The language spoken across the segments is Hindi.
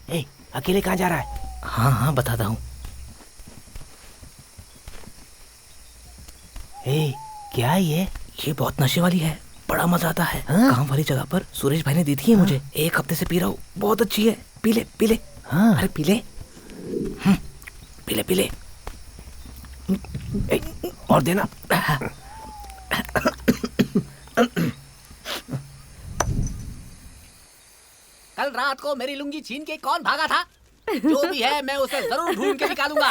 ए, अकेले कहाँ जा रहा है? हाँ हाँ बताता हूँ। ए, क्या है ये बहुत नशे वाली है, बड़ा मजा आता है। हाँ? काम वाली जगह पर सुरेश भाई ने दी थी ये मुझे। 1 हफ्ते से पी रहा हूँ, बहुत अच्छी है। पी ले पी ले। हाँ। अरे पी ले। पी ले पी ले। ए, और देना। कल रात को मेरी लुंगी छीन के कौन भागा था? जो भी है मैं उसे जरूर ढूंढ के निकालूंगा।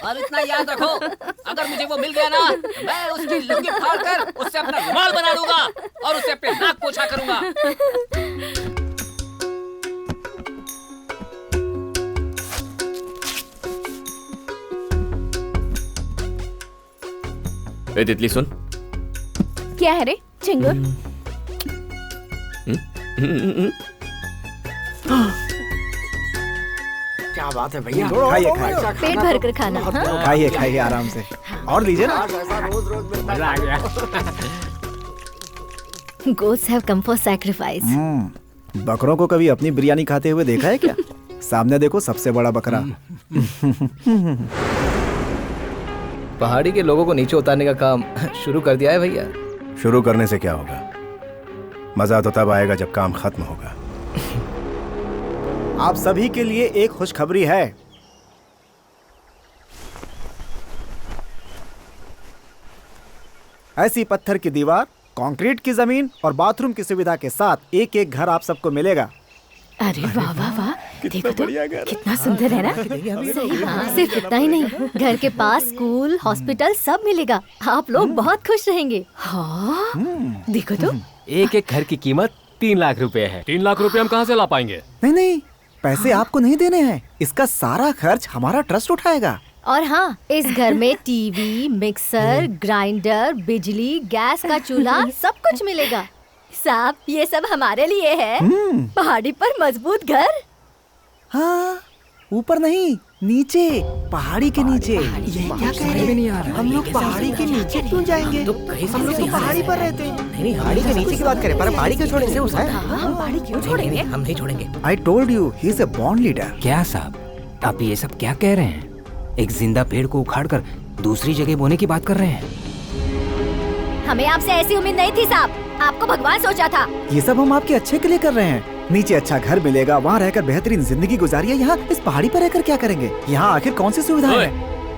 और इतना याद रखो, अगर मुझे वो मिल गया ना, तो मैं उसकी लुंगी फाड़कर उससे अपना रुमाल बना दूंगा और उससे अपने नाक पोछा करूंगा। ए तितली सुन। क्या है रे चिंगुर? क्या बात है भैया, खाइए खाइए पेट भर कर खाना। हाँ? खाइए खाइए आराम से। और लीजिए ना। मजा आ गया। Goats have come for sacrifice. बकरों को कभी अपनी बिरयानी खाते हुए देखा है क्या? सामने देखो सबसे बड़ा बकरा। पहाड़ी के लोगों को नीचे उतारने का काम शुरू कर दिया है भैया। शुरू करने से क्या होगा? मजा तो तब आएगा जब काम खत्म होगा। आप सभी के लिए एक खुशखबरी है। ऐसी पत्थर की दीवार, कंक्रीट की जमीन और बाथरूम की सुविधा के साथ एक एक घर आप सबको मिलेगा। अरे वाह वाह वाह, देखो तो कितना सुंदर है ना। सही, हाँ, सिर्फ इतना ही नहीं, घर के पास स्कूल, हॉस्पिटल सब मिलेगा। आप लोग बहुत खुश रहेंगे। हाँ, देखो तो। एक एक घर की कीमत 3 लाख रुपए है। 3 लाख रुपए हम कहाँ से ला पाएंगे? नहीं नहीं, पैसे आपको नहीं देने हैं, इसका सारा खर्च हमारा ट्रस्ट उठाएगा। और हाँ, इस घर में टीवी, मिक्सर, ग्राइंडर, बिजली, गैस का चूल्हा सब कुछ मिलेगा। साहब, ये सब हमारे लिए है। पहाड़ी पर मजबूत घर। हाँ, ऊपर नहीं, नीचे, पहाड़ी के नीचे। क्या समझ में नहीं आ रहा। हम लोग पहाड़ी के नीचे क्यों जाएंगे? हम लोग तो पहाड़ी पर रहते हैं। नहीं, पहाड़ी के नीचे की बात करें, पर पहाड़ी क्यों छोड़ेंगे? हम पहाड़ी क्यों छोड़ेंगे? हम नहीं छोड़ेंगे। I told you, he is a born leader. क्या साहब, आप ये सब क्या कह रहे हैं? एक जिंदा पेड़ को उखाड़कर दूसरी जगह बोने की बात कर रहे हैं। हमें आपसे ऐसी उम्मीद नहीं थी साहब, आपको भगवान सोचा था। ये सब हम आपके अच्छे के लिए कर रहे हैं। नीचे अच्छा घर मिलेगा, वहाँ रहकर बेहतरीन जिंदगी गुजारिए। यहाँ इस पहाड़ी पर रहकर क्या करेंगे? यहाँ आखिर कौन सी सुविधा है?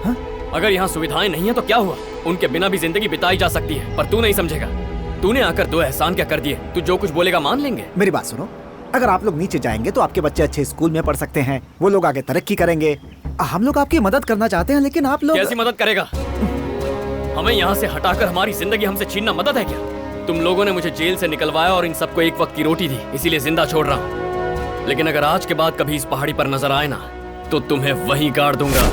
हाँ? अगर यहाँ सुविधाएं नहीं है तो क्या हुआ? उनके बिना भी जिंदगी बिताई जा सकती है, पर तू नहीं समझेगा। तूने आकर 2 एहसान क्या कर दिए? तू जो कुछ बोलेगा मान लेंगे। मेरी बात सुनो, अगर आप लोग नीचे जाएंगे तो आपके बच्चे अच्छे स्कूल में पढ़ सकते हैं, वो लोग आगे तरक्की करेंगे। हम लोग आपकी मदद करना चाहते हैं, लेकिन आप लोग कैसी मदद करेगा? हमें यहाँ से हटाकर हमारी जिंदगी हमसे छीनना मदद है क्या? तुम लोगों ने मुझे जेल से निकलवाया और इन सबको एक वक्त की रोटी दी, इसीलिए जिंदा छोड़ रहा हूँ। लेकिन अगर आज के बाद कभी इस पहाड़ी पर नजर आए ना, तो तुम्हें वहीं गाड़ दूंगा।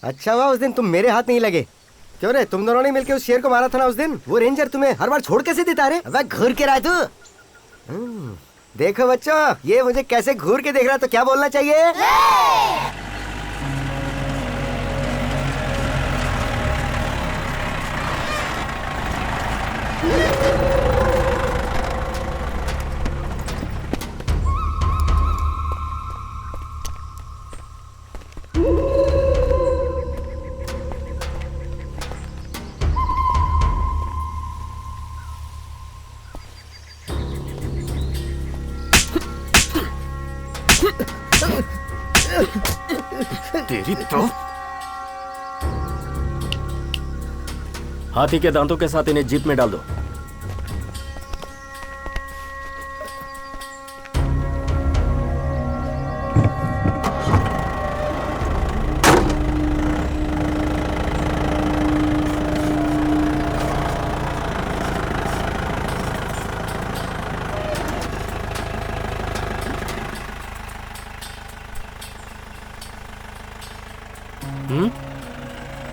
अच्छा हुआ उस दिन तुम मेरे हाथ नहीं लगे। क्यों रे, तुम दोनों ने मिलके उस शेर को मारा था ना उस दिन। वो रेंजर तुम्हें हर बार छोड़ कैसे देता रे? अब घूर के रहा तू। देखो बच्चों, ये मुझे कैसे घूर के देख रहा है, तो क्या बोलना चाहिए? तेरी तो हाथी के दांतों के साथ इन्हें जीप में डाल दो।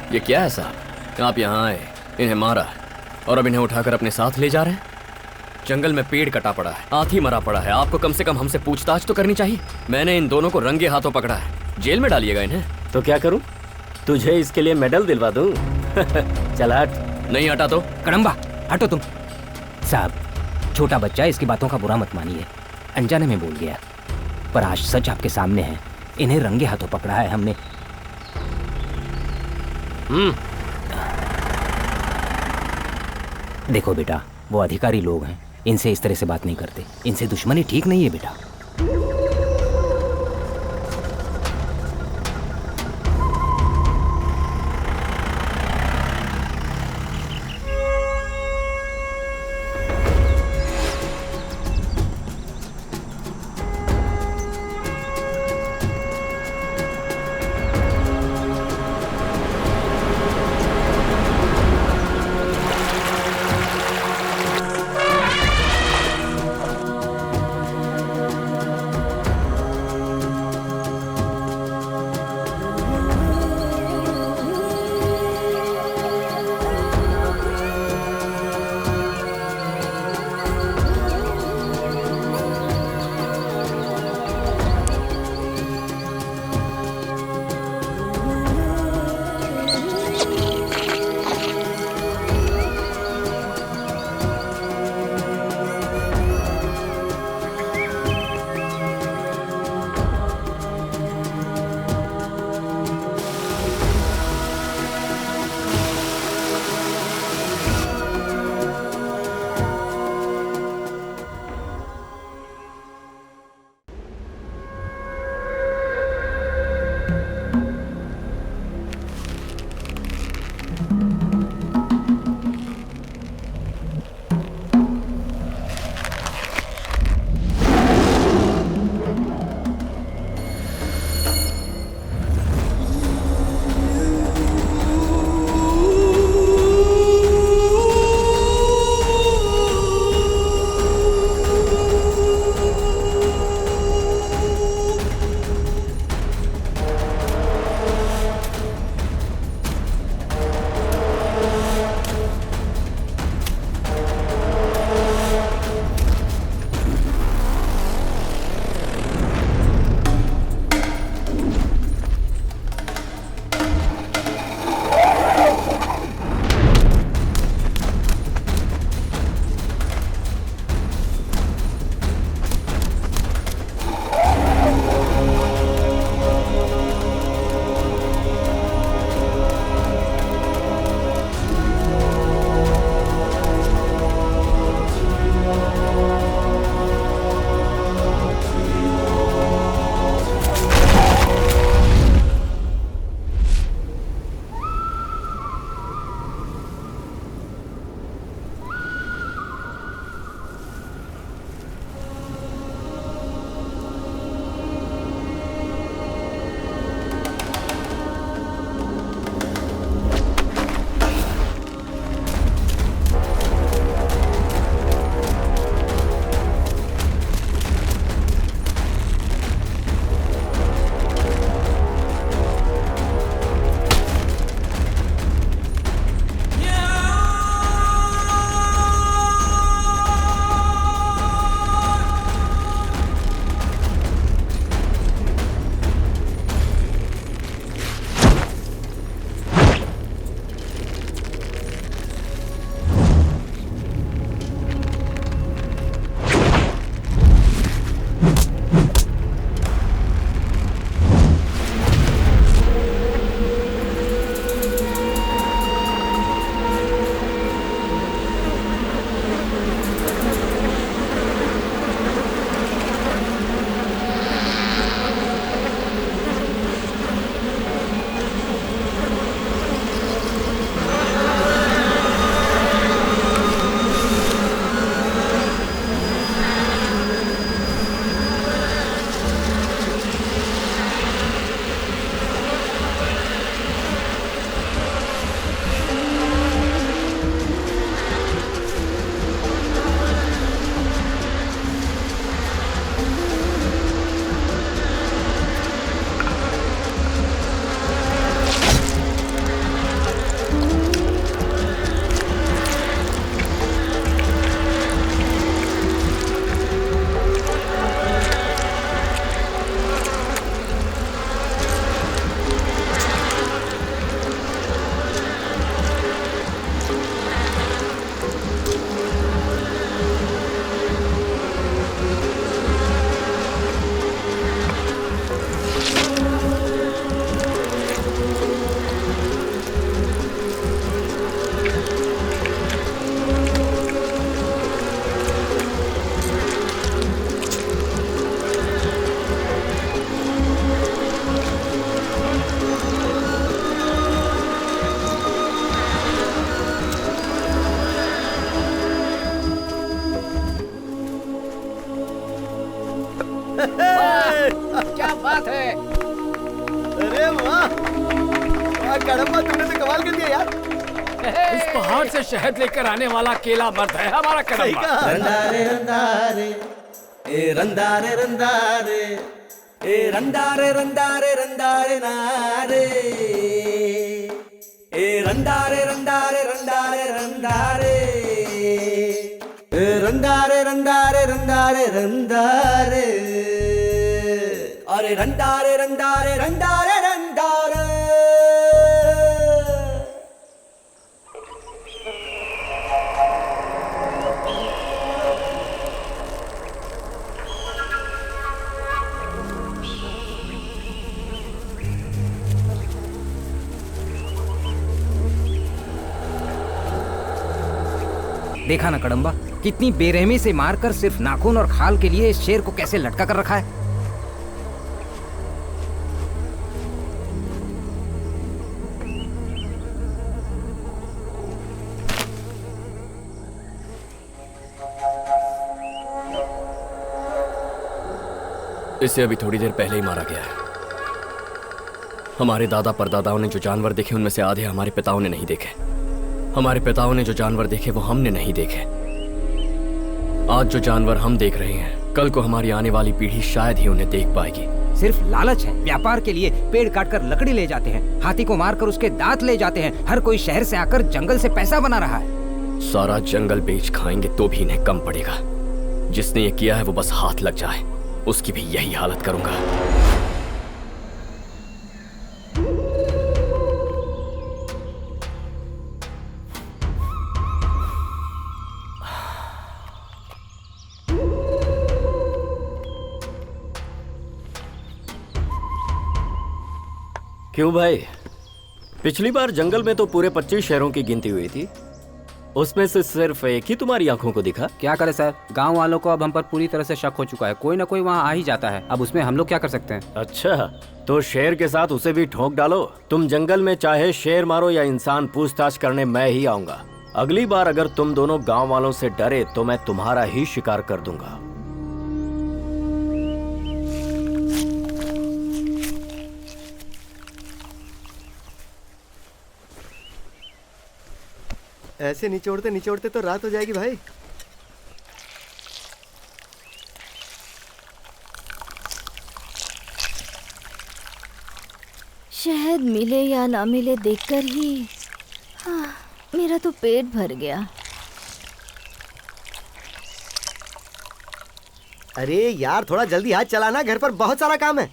ये क्या है साहब? आप यहाँ आए, इन्हें मारा और अब इन्हें उठाकर अपने साथ ले जा रहे हैं। जंगल में पेड़ कटा पड़ा है, हाथी मरा पड़ा है। आपको कम से कम हमसे पूछताछ तो करनी चाहिए। मैंने इन दोनों को रंगे हाथों पकड़ा है। जेल में डालिएगा इन्हें। तो क्या करूं? तुझे इसके लिए मेडल दिलवा दूं? चल हट। नहीं हटा तो कड़म्बा हटो तुम। साहब, छोटा बच्चा, इसकी बातों का बुरा मत मानिए, अनजाने में बोल गया। पर आज सच आपके सामने है, इन्हें रंगे हाथों पकड़ा है हमने। देखो बेटा, वो अधिकारी लोग हैं, इनसे इस तरह से बात नहीं करते। इनसे दुश्मनी ठीक नहीं है बेटा। कड़म्बा तुमने तो कमाल कर दिया यार। इस पहाड़ से शहद लेकर आने वाला अकेला मर्द है हमारा कड़म्बा। रंदारे रंदारे ए रंदारे रंदारे ए रंदारे रंदारे रंदारे नारे ए रंदारे रंदारे रंदारे रंदारे ए रंदारे रंदारे रंदारे रंदारे अरे रंदारे रंदारे रंदारे रंदारे। देखा ना कड़म्बा, कितनी बेरहमी से मारकर सिर्फ नाखून और खाल के लिए इस शेर को कैसे लटका कर रखा है। इसे अभी थोड़ी देर पहले ही मारा गया है। हमारे दादा परदादाओं ने जो जानवर देखे उनमें से आधे हमारे पिताओं ने नहीं देखे। हमारे पिताओं ने जो जानवर देखे वो हमने नहीं देखे। आज जो जानवर हम देख रहे हैं कल को हमारी आने वाली पीढ़ी शायद ही उन्हें देख पाएगी। सिर्फ लालच है। व्यापार के लिए पेड़ काटकर लकड़ी ले जाते हैं, हाथी को मारकर उसके दांत ले जाते हैं। हर कोई शहर से आकर जंगल से पैसा बना रहा है। सारा जंगल बेच खाएंगे तो भी इन्हें कम पड़ेगा। जिसने ये किया है वो बस हाथ लग जाए, उसकी भी यही हालत करूंगा। क्यों भाई, पिछली बार जंगल में तो पूरे 25 शहरों की गिनती हुई थी, उसमें से सिर्फ एक ही तुम्हारी आंखों को दिखा। क्या करे सर, गांव वालों को अब हम पर पूरी तरह से शक हो चुका है। कोई ना कोई वहां आ ही जाता है, अब उसमें हम लोग क्या कर सकते हैं। अच्छा, तो शेर के साथ उसे भी ठोक डालो। तुम जंगल में चाहे शेर मारो या इंसान, पूछताछ करने मैं ही आऊंगा। अगली बार अगर तुम दोनों गाँव वालों से डरे तो मैं तुम्हारा ही शिकार कर दूंगा। ऐसे निचोड़ते तो रात हो जाएगी भाई। शहद मिले या ना मिले देखकर ही मेरा तो पेट भर गया। अरे यार थोड़ा जल्दी हाथ चलाना, घर पर बहुत सारा काम है।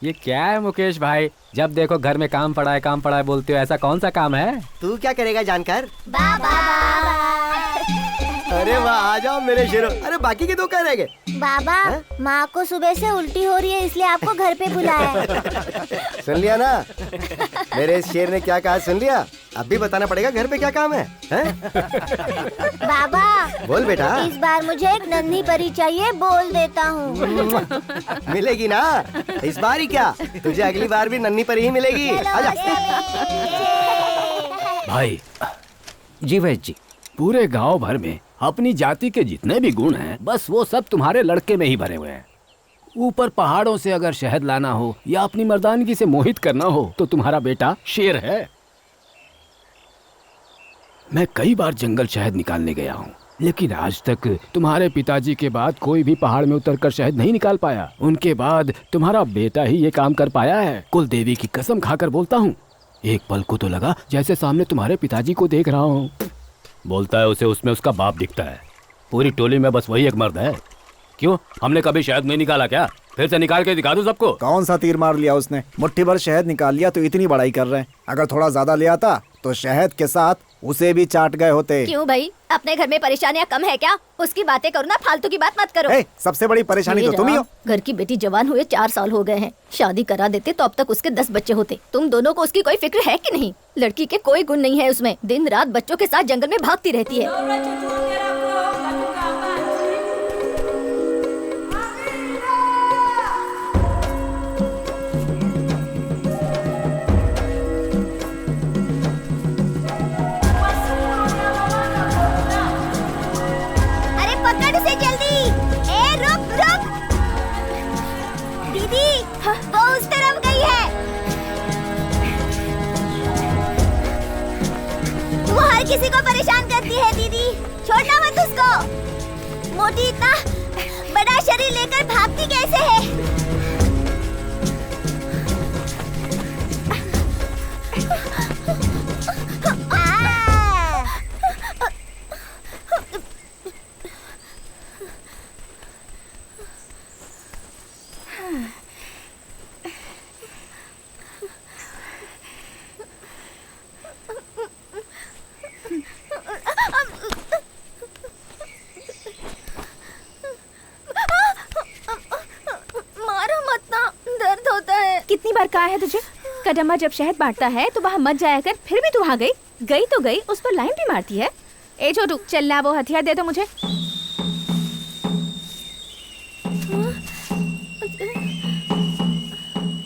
ये क्या है मुकेश भाई, जब देखो घर में काम पड़ा है बोलते हो। ऐसा कौन सा काम है? तू क्या करेगा जानकर? बाबा। अरे वाह, आ जाओ मेरे शेरो। अरे बाकी के दो कह रह गए। बाबा, माँ को सुबह से उल्टी हो रही है इसलिए आपको घर पे बुलाया है। सुन लिया ना मेरे शेर ने क्या कहा, सुन लिया? अब भी बताना पड़ेगा घर पे क्या काम है, बाबा बोल बेटा। इस बार मुझे एक नन्ही परी चाहिए, बोल देता हूँ। मिलेगी ना इस बार ही, क्या तुझे अगली बार भी नन्ही परी ही मिलेगी। आजा। भाई जी वैद्य जी, पूरे गांव भर में अपनी जाति के जितने भी गुण हैं बस वो सब तुम्हारे लड़के में ही भरे हुए हैं। ऊपर पहाड़ों से अगर शहद लाना हो या अपनी मर्दानगी से मोहित करना हो तो तुम्हारा बेटा शेर है। मैं कई बार जंगल शहद निकालने गया हूँ, लेकिन आज तक तुम्हारे पिताजी के बाद कोई भी पहाड़ में उतरकर शहद नहीं निकाल पाया। उनके बाद तुम्हारा बेटा ही ये काम कर पाया है। कुल देवी की कसम खाकर बोलता हूँ, एक पल को तो लगा जैसे सामने तुम्हारे पिताजी को देख रहा हूँ। बोलता है उसे उसमें उसका बाप दिखता है। पूरी टोली में बस वही एक मर्द है। क्यों, हमने कभी शहद नहीं निकाला क्या? फिर से निकाल के दिखा दूं सबको। कौन सा तीर मार लिया उसने? मुट्ठी भर शहद निकाल लिया तो इतनी बड़ाई कर रहे हैं। अगर थोड़ा ज्यादा ले आता तो शहद के साथ उसे भी चाट गए होते। क्यों भाई, अपने घर में परेशानियाँ कम है क्या? उसकी बातें करो ना, फालतू की बात मत करो। सबसे बड़ी परेशानी तो तुम ही हो। घर की बेटी जवान हुए 4 साल हो गए हैं। शादी करा देते तो अब तक उसके 10 बच्चे होते। तुम दोनों को उसकी कोई फिक्र है कि नहीं? लड़की के कोई गुण नहीं है उसमें, दिन रात बच्चों के साथ जंगल में भागती रहती है। दीदी, वो उस तरफ गई है। किसी को परेशान करती है दीदी, छोड़ना मत उसको। मोटी इतना बड़ा शरीर लेकर भागती कैसे है? कितनी बार कहा है तुझे, कदम्बा जब शहद बांटता है तो वहाँ मत जाया कर, फिर भी तू वहाँ गई। गई तो गई, उस पर लाइन भी मारती है। ए छोटू, चलना, वो हथियार दे दो मुझे।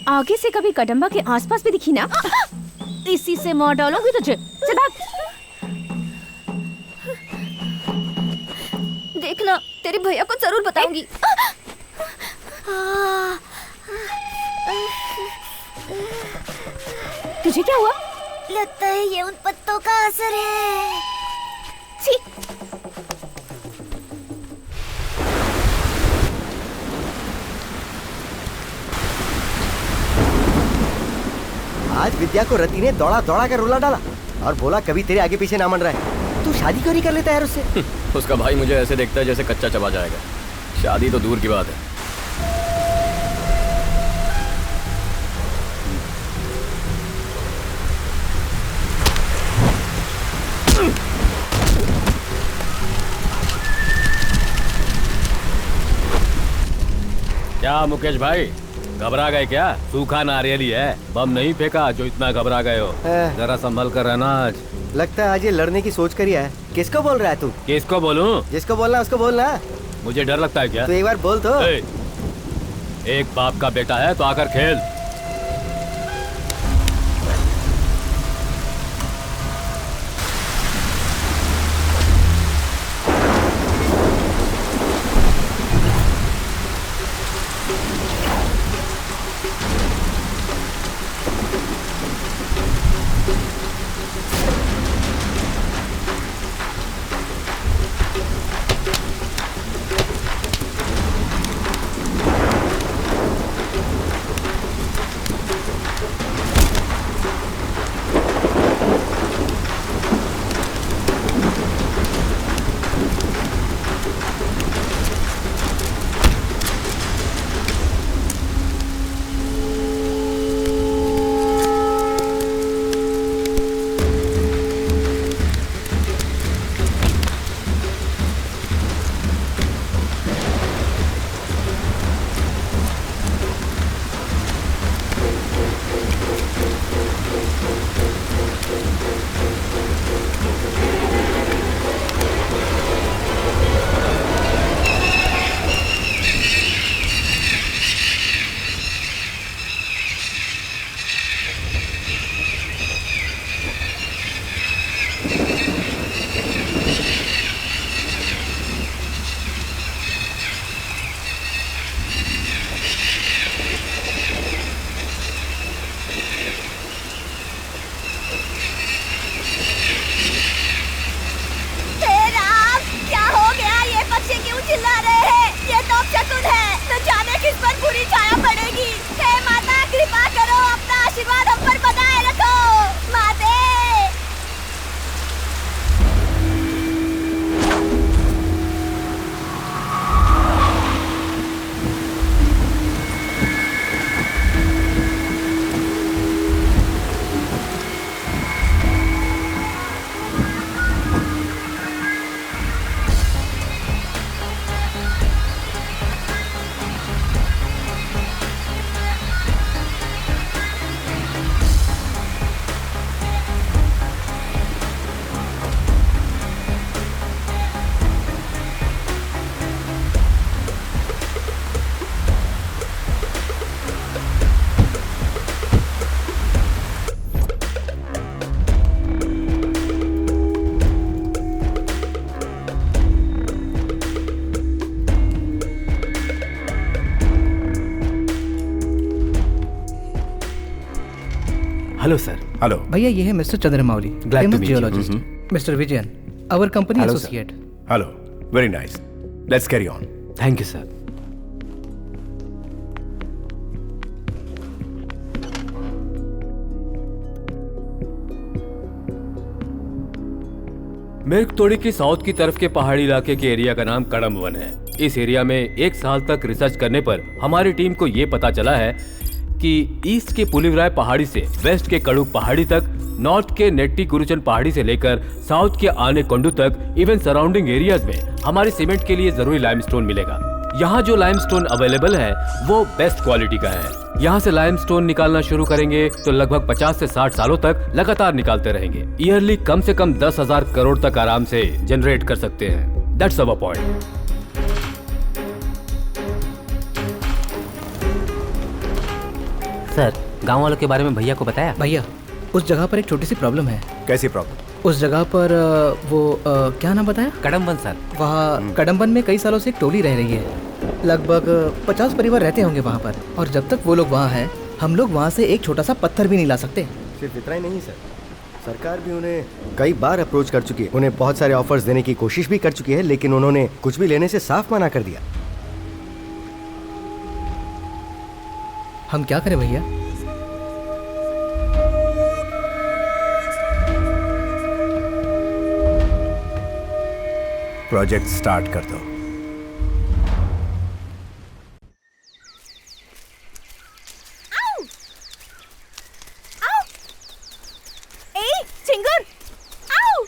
आगे से कभी कदम्बा के आसपास भी दिखी ना, इसी से मार डालूंगी तुझे। चल भाग। देखना, तेरे भैया को जरूर बताऊंगी। तुझे क्या हुआ? लगता है ये उन पत्तों का असर है। छी। आज विद्या को रति ने दौड़ा दौड़ा कर रुला डाला और बोला कभी तेरे आगे पीछे ना मन रहा है। तू शादी क्यों नहीं कर लेता यार उससे? उसका भाई मुझे ऐसे देखता है जैसे कच्चा चबा जाएगा। शादी तो दूर की बात है। क्या मुकेश भाई, घबरा गए क्या? सूखा नारियल ही है, बम नहीं फेंका जो इतना घबरा गए हो। जरा संभल कर रहना। आज लगता है आज ये लड़ने की सोच कर ही है। किसको बोल रहा है तू? किसको बोलूं? जिसको बोलना उसको बोलना। मुझे डर लगता है क्या? तो एक बार बोल तो। एक बाप का बेटा है तो आकर खेल। Hello sir. हेलो भैया, ये है mister Chandramouli, famous geologist. Mister Vijayan, our company Hello, sir. Associate. Hello, very nice, let's carry on. Thank you sir. मिर्गतोड़ी की साउथ की तरफ के पहाड़ी इलाके के एरिया का नाम कड़म वन है। इस एरिया में 1 साल तक रिसर्च करने पर हमारी टीम को ये पता चला है कि ईस्ट के पुलिवराय पहाड़ी से वेस्ट के कड़ुक पहाड़ी तक, नॉर्थ के नेट्टी गुरुचन पहाड़ी से लेकर साउथ के आने कोंडू तक, इवन सराउंडिंग एरियाज में हमारे सीमेंट के लिए जरूरी लाइमस्टोन मिलेगा। यहाँ जो लाइमस्टोन अवेलेबल है वो बेस्ट क्वालिटी का है। यहाँ से लाइमस्टोन निकालना शुरू करेंगे तो लगभग 50 से 60 सालों तक लगातार निकालते रहेंगे। ईयरली कम से कम 10,000 करोड़ तक आराम से जनरेट कर सकते हैं। That's our point. सर, गांव वालों के बारे में भैया को बताया? भैया, उस जगह पर एक छोटी सी प्रॉब्लम है। कैसी प्रॉब्लम? उस जगह पर क्या नाम बताया? कड़मबन सर। वहाँ कड़मबन में कई सालों से एक टोली रह रही है। लगभग 50 परिवार रहते होंगे वहाँ पर, और जब तक वो लोग वहाँ हैं, हम लोग वहाँ से एक छोटा सा पत्थर भी नहीं ला सकते। सिर्फ इतना ही नहीं सर, सरकार भी उन्हें कई बार अप्रोच कर चुकी है, उन्हें बहुत सारे ऑफर्स देने की कोशिश भी कर चुकी है, लेकिन उन्होंने कुछ भी लेने से साफ मना कर दिया। हम क्या करें भैया? प्रोजेक्ट स्टार्ट कर दो। चिंगुर! आओ!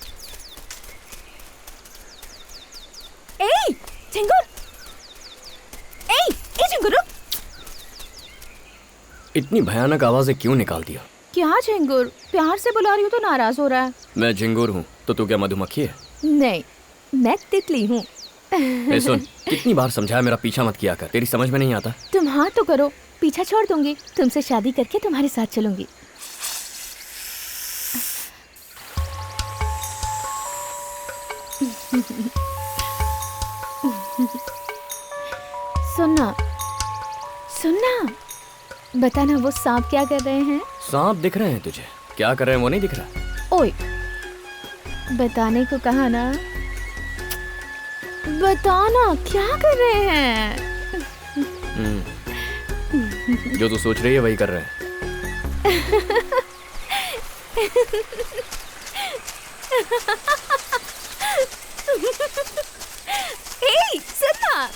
ए, चिंगुर! ए, चिंगुर रुक! इतनी भयानक आवाजें क्यों निकाल दिया? क्या झिंगुर, प्यार से बुला रही हूँ तो नाराज हो रहा है। मैं झिंगुर हूँ तो तू क्या मधुमक्खी है? नहीं, मैं तितली हूँ। ए सुन, कितनी बार समझाया मेरा पीछा मत किया कर, तेरी समझ में नहीं आता। तुम हाँ तो करो, पीछा छोड़ दूंगी। तुमसे शादी करके तुम्हारे साथ चलूंगी। सुनना सुनना, बताना वो सांप क्या कर रहे हैं? सांप दिख रहे हैं तुझे? क्या कर रहे हैं वो नहीं दिख रहा? ओए, बताने को कहा ना, बताना क्या कर रहे हैं? जो तू सोच रही है वही कर रहे हैं। ए, सुनना।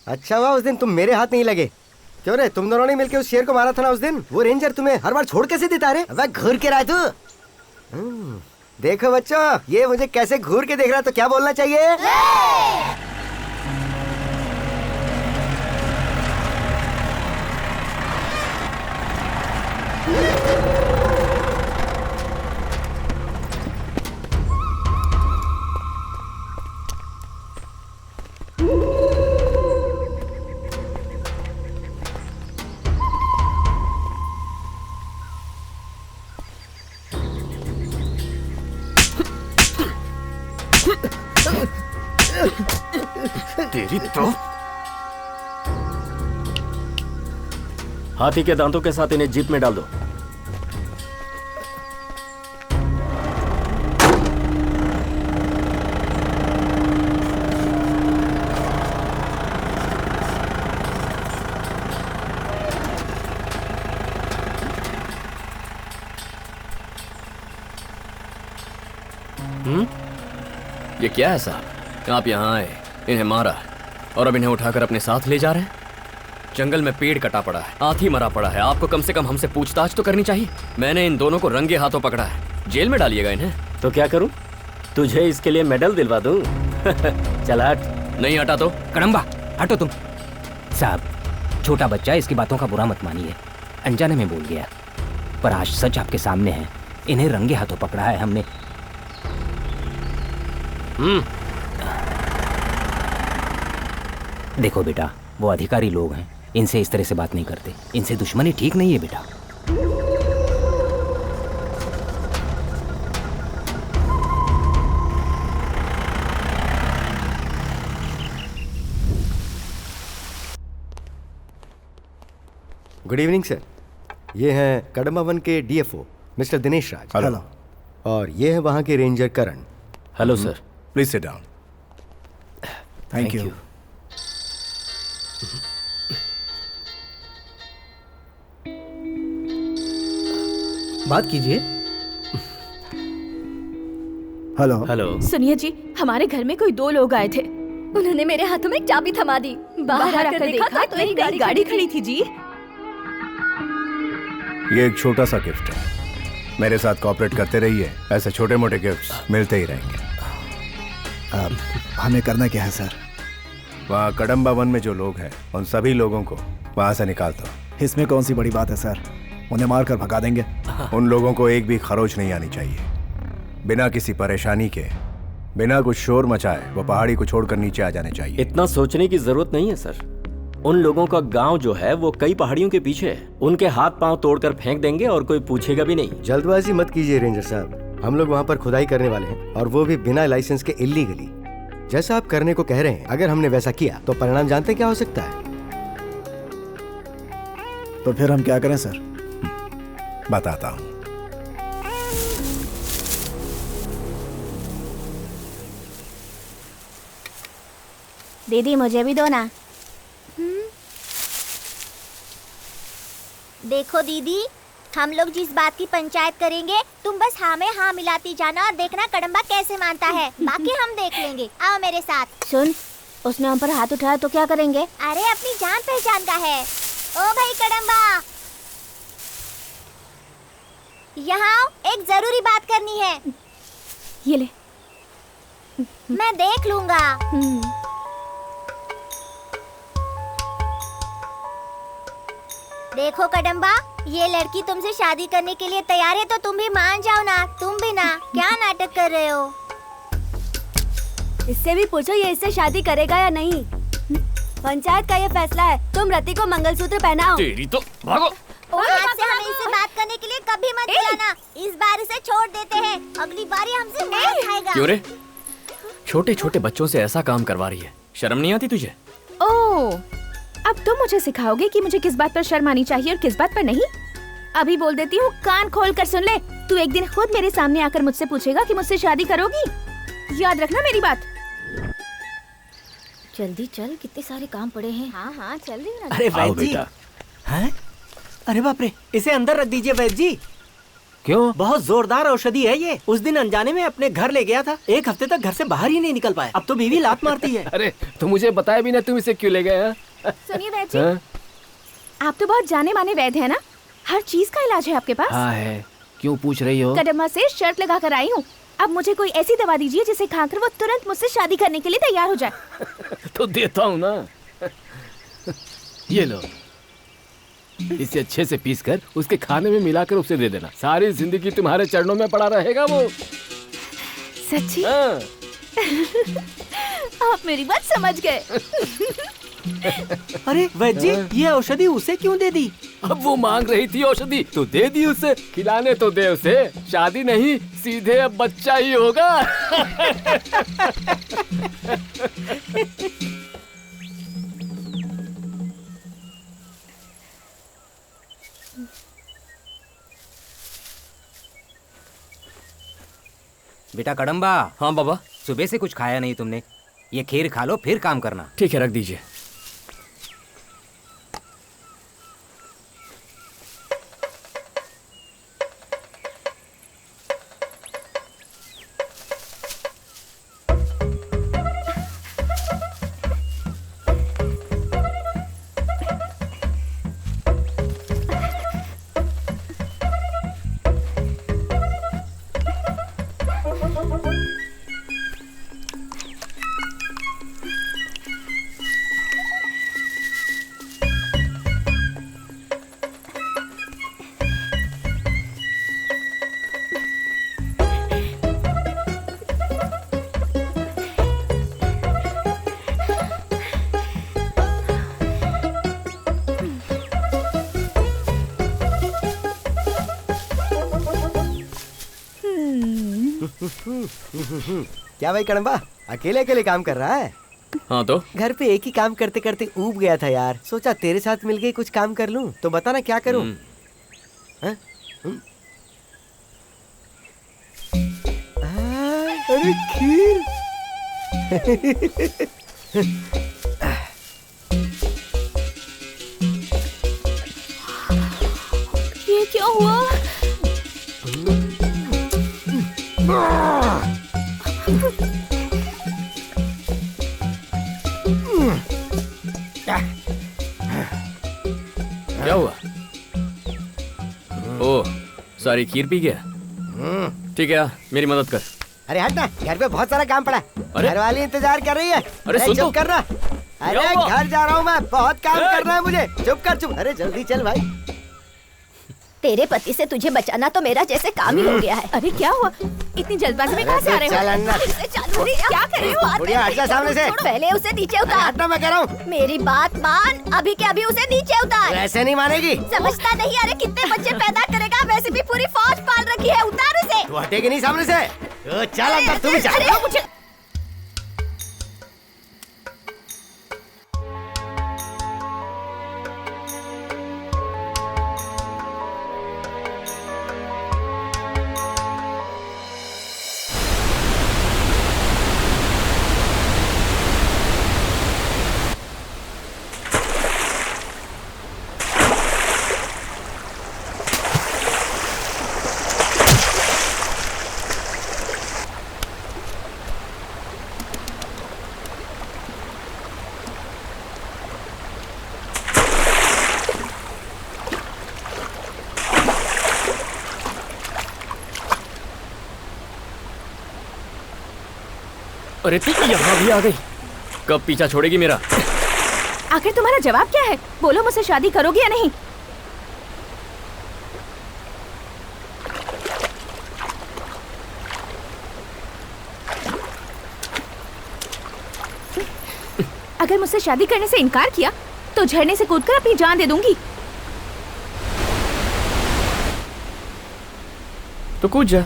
अच्छा हुआ उस दिन तुम मेरे हाथ नहीं लगे। क्यों रे, तुम दोनों ने मिलकर उस शेर को मारा था ना उस दिन? वो रेंजर तुम्हें हर बार छोड़ कैसे देता रे? अब घूर के रहा तू। देखो बच्चों, ये मुझे कैसे घूर के देख रहा, तो क्या बोलना चाहिए? तेरी तो हाथी के दांतों के साथ इन्हें जीप में डाल दो। ये क्या है साहब? आप यहाँ आए, इन्हें मारा और अब इन्हें उठाकर अपने साथ ले जा रहे हैं? जंगल में पेड़ कटा पड़ा है, हाथी मरा पड़ा है, आपको कम से कम हमसे पूछताछ तो करनी चाहिए। मैंने इन दोनों को रंगे हाथों पकड़ा है, जेल में डालिएगा इन्हें। तो क्या करूं? तुझे इसके लिए मेडल दिलवा दूं? चल हट। नहीं हटा तो कड़म्बा हटो तुम। साहब, छोटा बच्चा, इसकी बातों का बुरा मत मानिए, अनजाने में बोल गया, पर आज सच आपके सामने है। इन्हें रंगे हाथों पकड़ा है हमने। देखो बेटा, वो अधिकारी लोग हैं, इनसे इस तरह से बात नहीं करते, इनसे दुश्मनी ठीक नहीं है बेटा। गुड इवनिंग सर, ये हैं कड़म्बा वन के डीएफओ मिस्टर दिनेश राज। हेलो। और ये है वहाँ के ranger Karan. Hello sir. Please sit down. Thank you. बात कीजिए। हेलो। हेलो। सुनिए जी, हमारे घर में कोई 2 लोग आए थे। उन्होंने मेरे हाथों में चाबी थमा दी। बाहर आकर देखा तो एक नई गाड़ी खड़ी थी जी। ये एक छोटा सा गिफ्ट है, मेरे साथ कोऑपरेट करते रहिए, ऐसे छोटे मोटे गिफ्ट्स मिलते ही रहेंगे। अब हमें करना क्या है सर? वहाँ कड़म्बा वन में जो लोग हैं उन सभी लोगों को वहाँ से निकाल दो। इसमें कौन सी बड़ी बात है सर, उन्हें मारकर भगा देंगे। उन लोगों को एक भी खरोच नहीं आनी चाहिए। बिना किसी परेशानी के, बिना कुछ शोर मचाए वो पहाड़ी को छोड़कर नीचे आ जाने चाहिए। इतना सोचने की जरूरत नहीं है सर। उन लोगों का गांव जो है वो कई पहाड़ियों के पीछे है, उनके हाथ पांव तोड़कर फेंक देंगे और कोई पूछेगा भी नहीं। जल्दबाजी मत कीजिए रेंजर साहब, हम लोग वहाँ पर खुदाई करने वाले हैं और वो भी बिना लाइसेंस के इल्लीगली। जैसा आप करने को कह रहे हैं, अगर हमने वैसा किया तो परिणाम जानते क्या हो सकता है? तो फिर हम क्या करें सर? बताता हूँ। दीदी मुझे भी दो ना। देखो दीदी, हम लोग जिस बात की पंचायत करेंगे तुम बस हाँ में हाँ मिलाती जाना और देखना कड़म्बा कैसे मानता है। बाकी हम देख लेंगे, आओ मेरे साथ। सुन, उसने हम पर हाथ उठाया तो क्या करेंगे? अरे अपनी जान पहचान का है। ओ भाई कड़म्बा, यहाँ आओ, एक जरूरी बात करनी है। ये ले। मैं देख लूंगा। देखो कड़म्बा, ये लड़की तुमसे शादी करने के लिए तैयार है तो तुम भी मान जाओ ना। तुम भी ना, क्या नाटक कर रहे हो? इससे भी पूछो ये इससे शादी करेगा या नहीं। पंचायत का ये फैसला है। तुम रति को मंगलसूत्र पहनाओ। तेरी तो भागो। आज से हमें इससे बात करने के लिए कभी मत बुलाना। इस बार इसे छोड़ देते हैं, अगली बार ये हमसे मार खाएगा। क्यों रे? छोटे छोटे बच्चों से ऐसा काम करवा रही है, शर्म नहीं आती तुझे? ओह, अब तुम मुझे सिखाओगे कि मुझे किस बात पर शर्म आनी चाहिए और किस बात पर नहीं? अभी बोल देती हूँ, कान खोल कर सुन ले। तू एक दिन खुद मेरे सामने आकर मुझसे पूछेगा कि मुझसे शादी करोगी। याद रखना मेरी बात। जल्दी चल, कितने सारे काम पड़े हैं। हाँ हाँ चल रही ना। अरे वैद्य जी, हैं? अरे बाप रे, इसे अंदर रख दीजिए वैद्य जी। क्यों? बहुत जोरदार औषधि है ये। उस दिन अनजाने में अपने घर ले गया था, 1 हफ्ते तक घर से बाहर ही नहीं निकल पाया। अब तो बीवी लात मारती है। अरे तो मुझे बताया भी ना, तुम इसे क्यों ले गए? सुनिए वैद्य जी, आप तो बहुत जाने माने वैद्य है ना, हर चीज का इलाज है आपके पास। हाँ है, क्यों पूछ रही हो? कड़म्बा से शर्त लगा कर आई हूँ। अब मुझे कोई ऐसी दवा दीजिए जिसे खाकर वो तुरंत मुझसे शादी करने के लिए तैयार हो जाए। तो देता हूँ ना, ये लो। इसे अच्छे से पीसकर उसके खाने में मिलाकर उसे दे देना। सारी जिंदगी तुम्हारे चरणों में पड़ा रहेगा वो। सच्ची? आप मेरी बात समझ गए। अरे वैद्य जी, ये औषधि उसे क्यों दे दी? अब वो मांग रही थी औषधि तो दे दी उसे। खिलाने तो दे उसे, शादी नहीं सीधे अब बच्चा ही होगा। बेटा कड़म्बा। हाँ बाबा। सुबह से कुछ खाया नहीं तुमने, ये खीर खा लो फिर काम करना। ठीक है, रख दीजिए। क्या भाई कड़म्बा, अकेले अकेले काम कर रहा है? हाँ तो घर पे एक ही काम करते करते ऊब गया था यार। सोचा तेरे साथ मिलके कुछ काम कर लूं, तो बता ना क्या करूं? अरे खीर। ये क्या हुआ? क्या हुआ? ओ, सारी खीर पी गया। ठीक है, आ, मेरी मदद कर। अरे हट ना, घर पे बहुत सारा काम पड़ा है। अरे? घर वाली इंतजार कर रही है। अरे सुन तो। चुप करना। अरे घर जा रहा हूँ मैं, बहुत काम करना है मुझे। चुप कर चुप। अरे जल्दी चल भाई। तेरे पति से तुझे बचाना तो मेरा जैसे काम ही हो गया है। अरे क्या हुआ? इतनी जल्दबाजी में कहाँ से आ रहे हो? चल अंदर। क्या कर रही हो? बुढ़िया हट जा सामने से। पहले उसे नीचे उतार। हटना मैं कह रहा हूँ। मेरी बात मान, अभी के अभी उसे नीचे उतार। ऐसे नहीं मानेगी। समझता नहीं? अरे कितने बच्चे पैदा करेगा, वैसे भी पूरी फौज पाल रखी है। उतार उसे। तू हटेगी नहीं सामने से। चल अंदर, तू भी चल। मुझे अरे तू यहाँ भी आ गई। कब पीछा छोड़ेगी मेरा? आखिर तुम्हारा जवाब क्या है? बोलो, मुझसे शादी करोगी या नहीं? अगर मुझसे शादी करने से इनकार किया तो झरने से कूदकर अपनी जान दे दूंगी। तो कूद जा।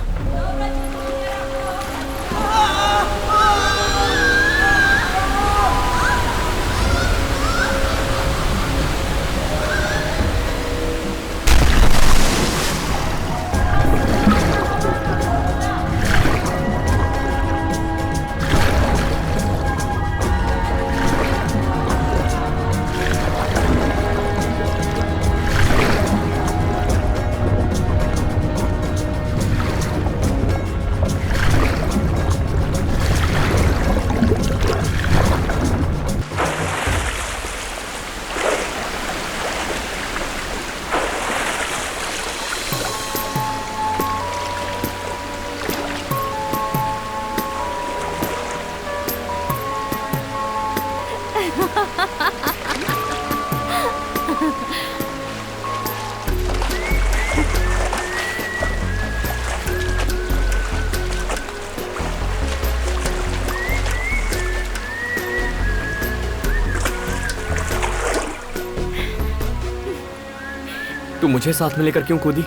तू मुझे साथ में लेकर क्यों कूदी?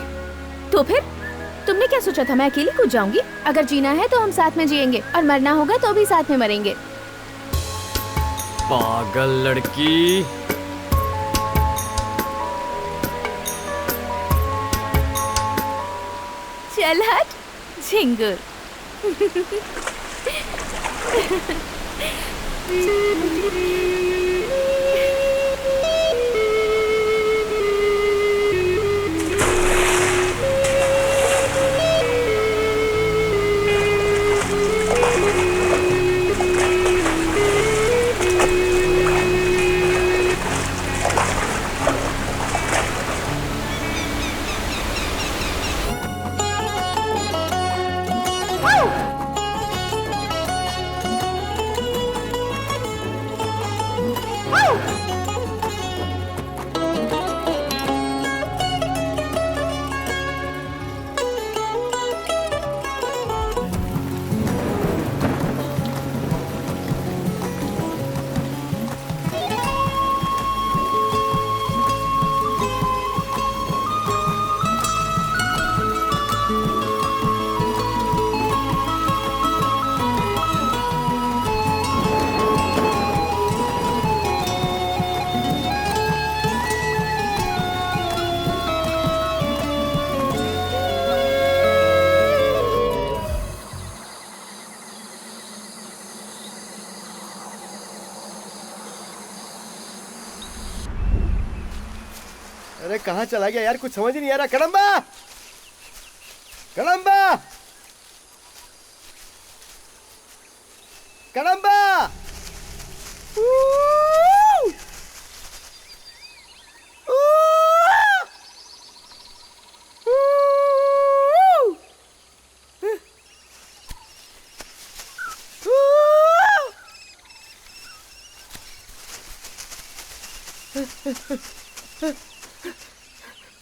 तो फिर तुमने क्या सोचा था मैं अकेली कूद जाऊंगी? अगर जीना है तो हम साथ में जिएंगे और मरना होगा तो भी साथ में मरेंगे। पागल लड़की। चल हट झिंगुर। अरे कहाँ चला गया यार, कुछ समझ ही नहीं आ रहा। कड़म्बा, कड़म्बा, कड़म्बा।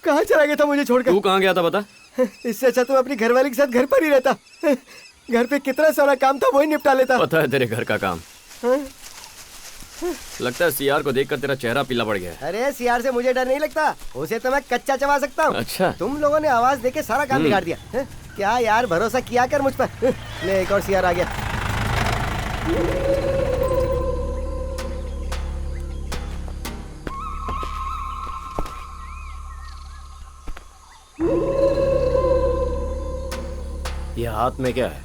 कहाँ चला गया था मुझे छोड़कर? तू कहाँ गया था बता? इससे अच्छा तो अपनी घरवाली के साथ घर पर ही रहता। घर पे कितना सारा काम था वही निपटा लेता। पता है तेरे घर का काम? लगता है सीआर को देखकर तेरा चेहरा पीला पड़ गया है। अरे सीआर से मुझे डर नहीं लगता, उसे तो मैं कच्चा चबा सकता हूँ। अच्छा। तुम लोगों ने आवाज देके सारा काम बिगाड़ दिया। क्या यार, भरोसा किया कर मुझ पर। ले एक और सीआर आ गया। ये हाथ में क्या है?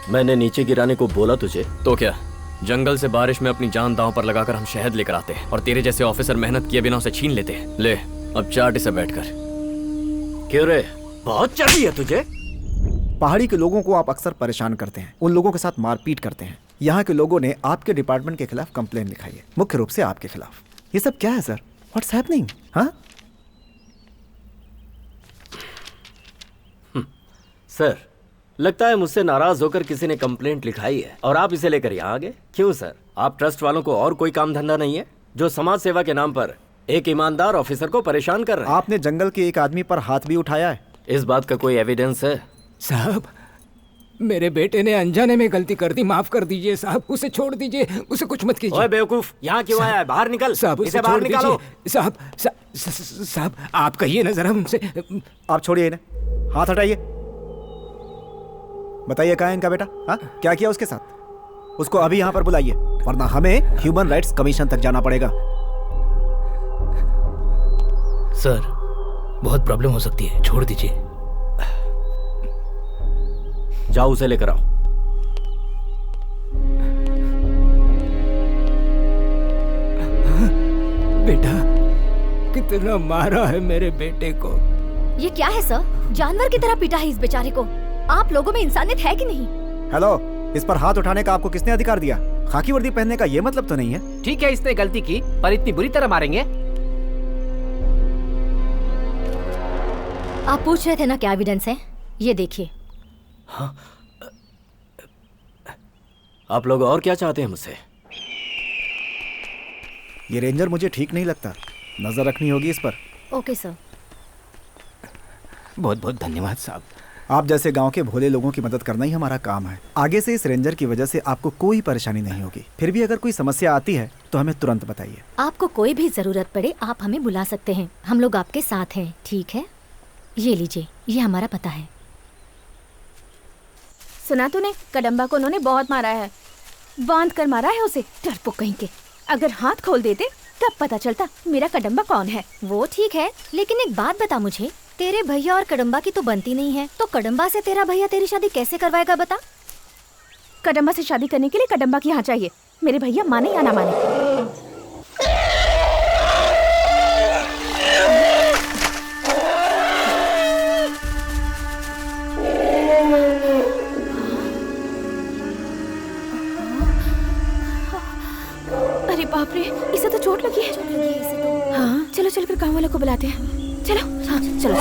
मैंने नीचे गिराने को बोला तुझे तो क्या? जंगल से बारिश में अपनी जान दांव पर लगाकर हम शहद लेकर आते हैं और तेरे जैसे ऑफिसर मेहनत किए बिना उसे छीन लेते हैं। ले अब चाट इसे बैठकर। क्यों रे, बहुत चढ़ी है तुझे? पहाड़ी के लोगों को आप अक्सर परेशान करते हैं, उन लोगों के साथ मारपीट करते हैं। यहाँ के लोगों ने आपके डिपार्टमेंट के खिलाफ कंप्लेन लिखाई है, मुख्य रूप से आपके खिलाफ। ये सब क्या है सर? What's happening? हाँ सर, लगता है मुझसे नाराज होकर किसी ने कंप्लेंट लिखाई है और आप इसे लेकर यहाँ आ गए। क्यों सर, आप ट्रस्ट वालों को और कोई काम धंधा नहीं है जो समाज सेवा के नाम पर एक ईमानदार ऑफिसर को परेशान कर रहे हैं? आपने जंगल के एक आदमी पर हाथ भी उठाया है। इस बात का कोई एविडेंस है? साहब, मेरे बेटे ने अनजाने में गलती कर दी, माफ कर दीजिए साहब, उसे छोड़ दीजिए, उसे कुछ मत कीजिए। ओए बेवकूफ, यहाँ क्यों आया है? बाहर निकल साहब, इसे बाहर निकालो। साहब साहब, आप कहिए ना जरा उनसे। आप छोड़िए इन्हें, हाथ हटाइए। बताइए कहाँ है इनका बेटा? हाँ, क्या किया उसके साथ? उसको अभी यहाँ पर बुलाइए, वरना हमें ह्यूमन राइट्स कमीशन तक जाना पड़ेगा। सर, बहुत प्रॉब्लम हो सकती है, छोड़ दीजिए। जाओ उसे लेकर आओ। बेटा, कितना मारा है मेरे बेटे को। ये क्या है सर? जानवर की तरह पीटा है इस बेचारे को। आप लोगों में इंसानियत है कि नहीं? हेलो, इस पर हाथ उठाने का आपको किसने अधिकार दिया? खाकी वर्दी पहनने का ये मतलब तो नहीं है। ठीक है, इसने गलती की, पर इतनी बुरी तरह मारेंगे? आप पूछ रहे थे ना क्या एविडेंस है? ये देखिए। हाँ? आप लोग और क्या चाहते हैं मुझसे? ये रेंजर मुझे ठीक नहीं लगता, नजर रखनी होगी इस पर। Okay sir. बहुत बहुत धन्यवाद साहब। आप जैसे गांव के भोले लोगों की मदद करना ही हमारा काम है। आगे से इस रेंजर की वजह से आपको कोई परेशानी नहीं होगी। फिर भी अगर कोई समस्या आती है तो हमें तुरंत बताइए। आपको कोई भी जरूरत पड़े आप हमें बुला सकते हैं, हम लोग आपके साथ हैं। ठीक है, ये लीजिए, ये हमारा पता है। सुना तूने, कदम्बा को उन्होंने बहुत मारा है, बांध कर मारा है उसे, डरपोक कहीं के। अगर हाथ खोल देते तब पता चलता मेरा कदम्बा कौन है। वो ठीक है, लेकिन एक बात बता मुझे, तेरे भैया और कदम्बा की तो बनती नहीं है, तो कदम्बा से तेरा भैया तेरी शादी कैसे करवाएगा बता? कदम्बा से शादी करने के लिए कदम्बा की यहाँ चाहिए, मेरे भैया माने या ना माने। अरे बाप रे, इसे तो चोट लगी है। इसे तो। हाँ, चलो चलकर गाँव वालों को बुलाते हैं। चलो, हाँ, चलो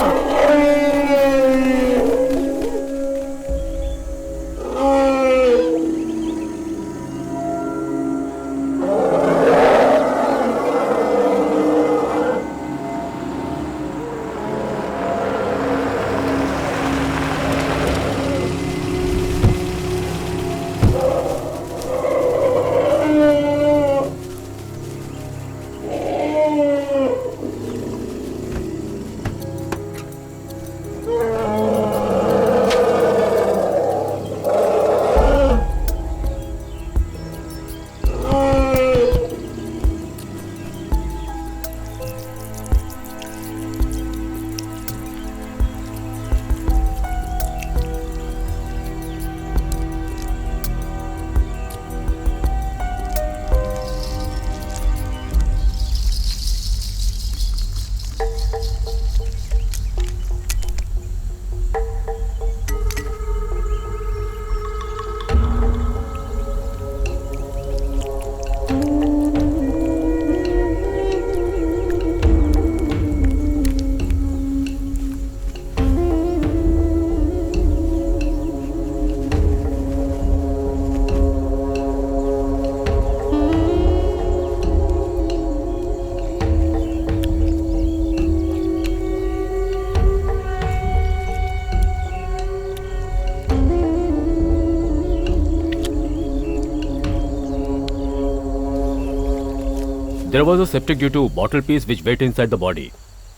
There was a septic due to bottle piece which went inside the body.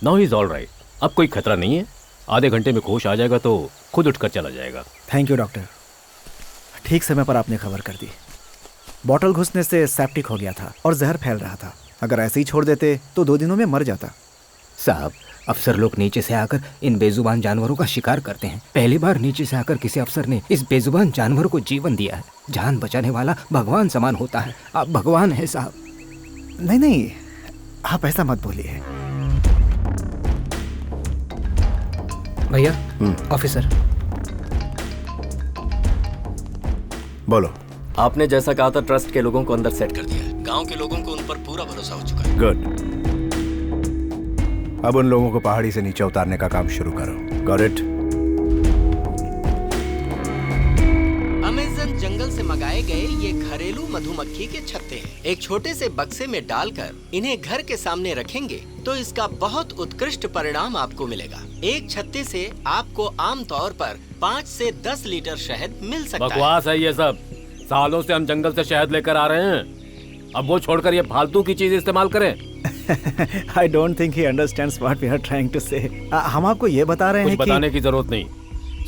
Now he is all right. अब कोई खतरा नहीं है, आधे घंटे में होश आ जाएगा तो खुद उठकर चला जाएगा। थैंक यू डॉक्टर, ठीक समय पर आपने खबर कर दी। बॉटल घुसने से सेप्टिक हो गया था और जहर फैल रहा था। अगर ऐसे ही छोड़ देते तो 2 दिनों में मर जाता। साहब, अफसर लोग नीचे से आकर इन बेजुबान जानवरों का शिकार करते हैं। पहली बार नीचे से आकर किसी अफसर ने इस बेजुबान जानवर को जीवन दिया है। जान बचाने वाला भगवान समान होता है। आप भगवान हैं साहब। नहीं नहीं, आप ऐसा मत बोलिए। भैया, ऑफिसर। बोलो। आपने जैसा कहा था ट्रस्ट के लोगों को अंदर सेट कर दिया। गांव के लोगों को उन पर पूरा भरोसा हो चुका है। गुड। अब उन लोगों को पहाड़ी से नीचे उतारने का काम शुरू करो। Got it? अमेज़न जंगल से मंगाए गए ये घरेलू मधुमक्खी के छत्ते हैं। एक छोटे से बक्से में डालकर इन्हें घर के सामने रखेंगे तो इसका बहुत उत्कृष्ट परिणाम आपको मिलेगा। एक छत्ते से आपको आमतौर पर 5 से 10 लीटर शहद मिल सकता है। बकवास है ये सब। सालों से हम जंगल से शहद लेकर आ रहे हैं, अब वो छोड़कर ये फालतू की चीज इस्तेमाल करें। I don't think he understands what we are trying to say. हम आपको ये बता रहे हैं कि बताने की जरूरत नहीं।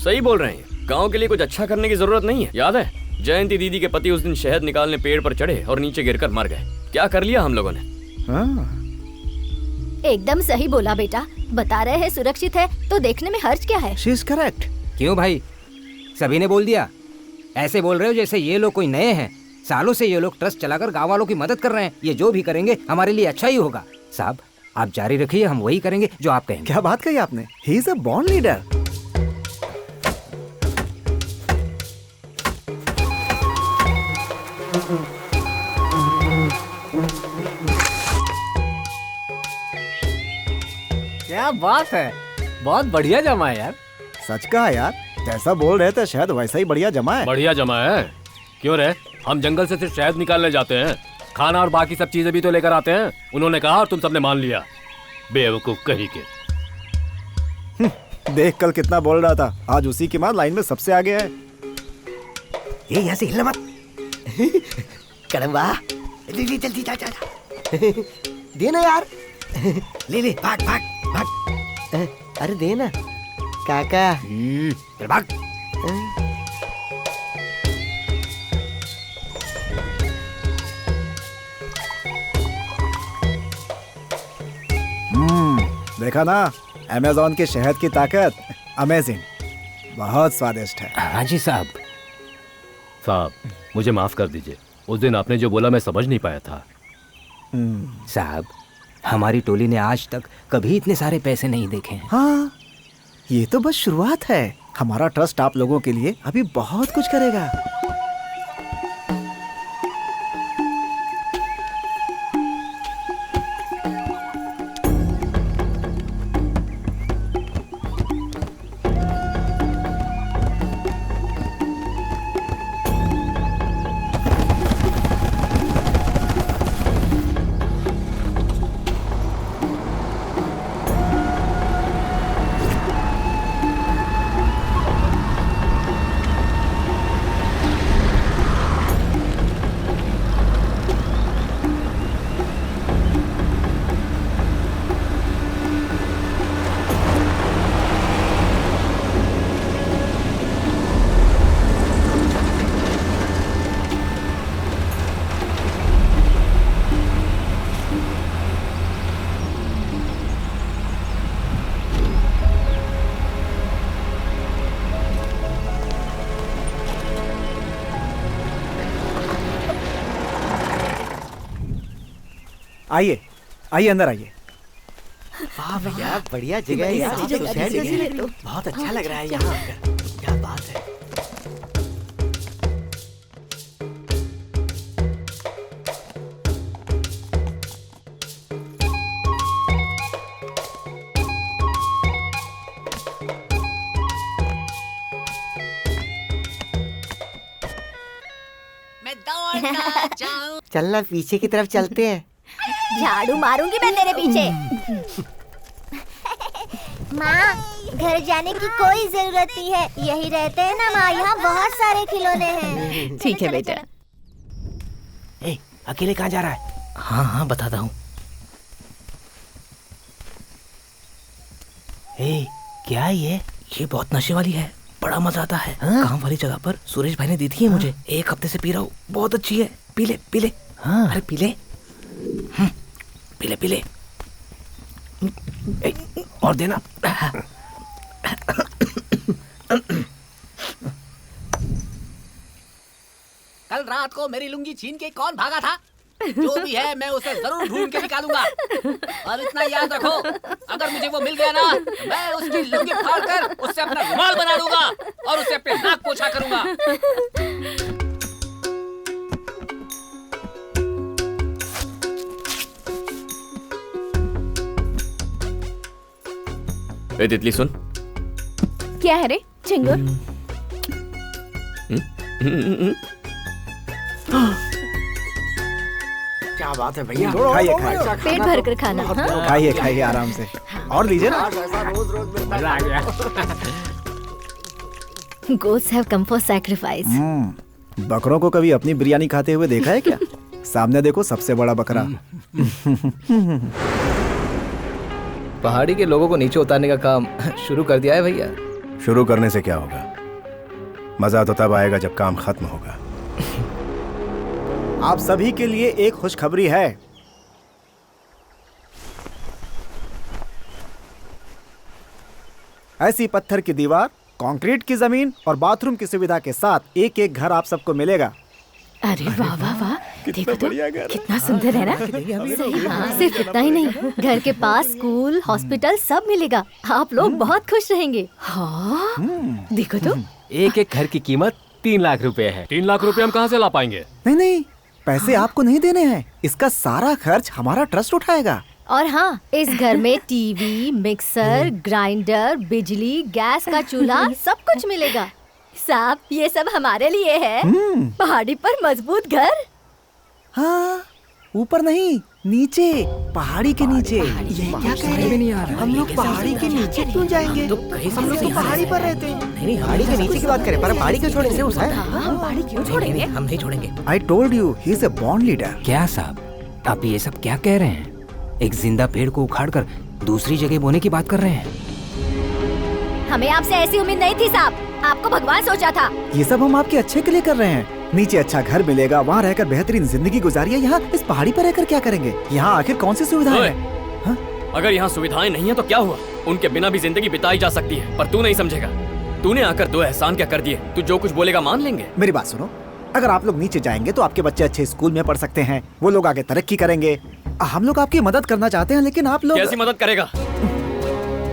सही बोल रहे हैं, गांव के लिए कुछ अच्छा करने की जरूरत नहीं है। याद है जयंती दीदी के पति उस दिन शहद निकालने पेड़ पर चढ़े और नीचे गिरकर मर गए। क्या कर लिया हम लोगों ने। एकदम सही बोला बेटा। बता रहे हैं सुरक्षित है तो देखने में हर्ज क्या है। She is correct. क्यों भाई, सभी ने बोल दिया। ऐसे बोल रहे हो जैसे ये लोग कोई नए हैं। सालों से ये लोग ट्रस्ट चलाकर गांव वालों की मदद कर रहे हैं। ये जो भी करेंगे हमारे लिए अच्छा ही होगा। साहब, आप जारी रखिए, हम वही करेंगे जो आप कहेंगे। क्या बात कही आपने? He is a born leader. क्या बात है, बहुत बढ़िया जमा है यार। सच कहा यार, जैसा बोल रहे थे शायद वैसा ही बढ़िया जमा है। बढ़िया जमा है। क्यों रे, हम जंगल से सिर्फ शहद निकालने जाते हैं, खाना और बाकी सब चीजें भी तो लेकर आते हैं। उन्होंने कहा और तुम सबने मान लिया। बेवकूफ कहीं के। देख कल कितना बोल रहा था, आज उसी की मां लाइन में सबसे आगे है। ये यहाँ से हिलना मत। कड़म्बा जल्दी जल्दी जा जा। देना यार। ले ले भाग भाग भाग। अरे देना काका। चल भाग। देखा ना अमेज़न के शहद की ताकत। अमेजिंग, बहुत स्वादिष्ट है। हाँ जी साहब। साहब मुझे माफ कर दीजिए, उस दिन आपने जो बोला मैं समझ नहीं पाया था। साहब हमारी टोली ने आज तक कभी इतने सारे पैसे नहीं देखे हैं। हाँ, ये तो बस शुरुआत है। हमारा ट्रस्ट आप लोगों के लिए अभी बहुत कुछ करेगा। आइए आइए, अंदर आइए। वाह भैया, बढ़िया जगह है यार। बहुत अच्छा लग रहा है यहाँ आकर। क्या बात है। मैं दौड़ना चाहूं। चलना पीछे की तरफ चलते हैं। झाड़ू मारूंगी मैं तेरे पीछे। माँ, घर जाने की कोई जरूरत नहीं है, यही रहते हैं ना माँ। यहाँ बहुत सारे खिलौने हैं। ठीक है बेटा। ए, अकेले कहाँ जा रहा है? हाँ हाँ बताता हूँ। ए, क्या है ये? ये बहुत नशे वाली है, बड़ा मजा आता है। काम वाली जगह पर सुरेश भाई ने दी थी ये मुझे। 1 हफ्ते से पी रहा हूँ, बहुत अच्छी है। पी ले पी ले। हाँ। अरे पी ले। पी ले पी ले। और देना। कल रात को मेरी लुंगी छीन के कौन भागा था? जो भी है मैं उसे जरूर ढूंढ के निकालूंगा। और इतना याद रखो, अगर मुझे वो मिल गया ना, तो मैं उसकी लुंगी फाड़कर उससे अपना रुमाल बना दूंगा और उससे अपने नाक पोछा करूंगा। ए तितली सुन। क्या है रे चिंगुर? क्या बात है भैया। खाइए खाइए। पेट भर कर खाना। हाँ? खाइए खाइए आराम से। और लीजिए ना। मजा आ गया। Goats have come for sacrifice. बकरों को कभी अपनी बिरयानी खाते हुए देखा है क्या? सामने देखो, सबसे बड़ा बकरा। पहाड़ी के लोगों को नीचे उतारने का काम शुरू कर दिया है भैया। शुरू करने से क्या होगा? मजा तो तब आएगा जब काम खत्म होगा। आप सभी के लिए एक खुशखबरी है। ऐसी पत्थर की दीवार, कंक्रीट की जमीन और बाथरूम की सुविधा के साथ एक एक घर आप सबको मिलेगा। अरे वाह वाह वाह, देखो तो कितना सुंदर है ना। सही। हाँ, सिर्फ इतना ही नहीं, घर के पास स्कूल, हॉस्पिटल सब मिलेगा। आप लोग बहुत खुश रहेंगे। हाँ, देखो तो। एक एक घर की कीमत 3 लाख रुपए है। 3 लाख रुपए हम कहाँ से ला पाएंगे? नहीं नहीं, पैसे आपको नहीं देने हैं। इसका सारा खर्च हमारा ट्रस्ट उठाएगा। और हाँ, इस घर में टीवी, मिक्सर, ग्राइंडर, बिजली, गैस का चूल्हा सब कुछ मिलेगा। साहब, ये सब हमारे लिए है। पहाड़ी पर मजबूत घर। हाँ, ऊपर नहीं, नीचे, पहाड़ी के नीचे। ये क्या कह रहे नहीं आ रहा। हम लोग पहाड़ी के नीचे क्यों जाएंगे? हम लोग तो पहाड़ी पर रहते हैं। नहीं, पहाड़ी के नीचे की बात करें, पर हम पहाड़ी क्यों छोड़ेंगे? हम पहाड़ी क्यों छोड़ेंगे? हम नहीं छोड़ेंगे। I told you, he is a born leader. क्या साहब, आप ये सब क्या कह रहे हैं? एक जिंदा पेड़ को उखाड़कर दूसरी जगह बोने की बात कर रहे हैं। हमें आपसे ऐसी उम्मीद नहीं थी साहब, आपको भगवान सोचा था। ये सब हम आपके अच्छे के लिए कर रहे हैं। नीचे अच्छा घर मिलेगा, वहाँ रहकर बेहतरीन जिंदगी गुजारिए। यहाँ इस पहाड़ी पर रहकर क्या करेंगे? यहाँ आखिर कौन सी सुविधाएं हैं? अगर यहाँ सुविधाएं नहीं है तो क्या हुआ? उनके बिना भी जिंदगी बिताई जा सकती है, पर तू नहीं समझेगा। तूने आकर 2 एहसान क्या कर दिए? तू जो कुछ बोलेगा मान लेंगे। मेरी बात सुनो, अगर आप लोग नीचे जाएंगे तो आपके बच्चे अच्छे स्कूल में पढ़ सकते हैं, वो लोग आगे तरक्की करेंगे। हम लोग आपकी मदद करना चाहते हैं, लेकिन आप लोग कैसी मदद करेगा?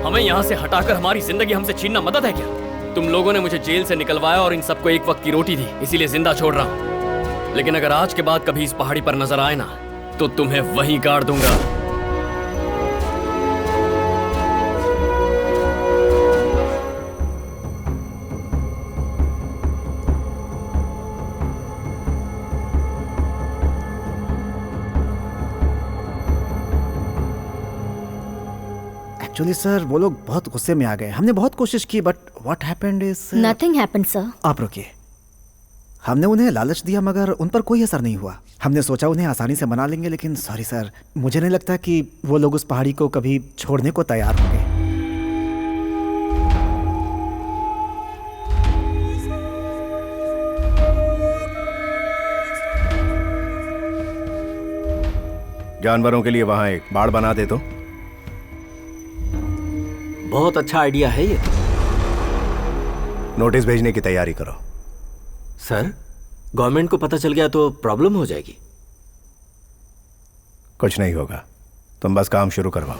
हमें यहाँ से हटाकर हमारी जिंदगी हमसे छीनना मदद है क्या? तुम लोगों ने मुझे जेल से निकलवाया और इन सबको एक वक्त की रोटी दी, इसीलिए जिंदा छोड़ रहा हूँ। लेकिन अगर आज के बाद कभी इस पहाड़ी पर नजर आए ना, तो तुम्हें वहीं गाड़ दूंगा। एक्चुअली सर, वो लोग बहुत गुस्से में आ गए। हमने बहुत कोशिश की, but what happened is nothing happened sir. आप रुकिए। हमने उन्हें लालच दिया, मगर उन पर कोई असर नहीं हुआ। हमने सोचा उन्हें आसानी से मना लेंगे, लेकिन सॉरी सर, मुझे नहीं लगता कि वो लोग उस पहाड़ी को कभी छोड़ने को तैयार होंगे। जानवरों के लिए वहां एक बाड़ बना दे तो। बहुत अच्छा आइडिया है ये। नोटिस भेजने की तैयारी करो। सर, गवर्नमेंट को पता चल गया तो प्रॉब्लम हो जाएगी। कुछ नहीं होगा, तुम बस काम शुरू करवाओ।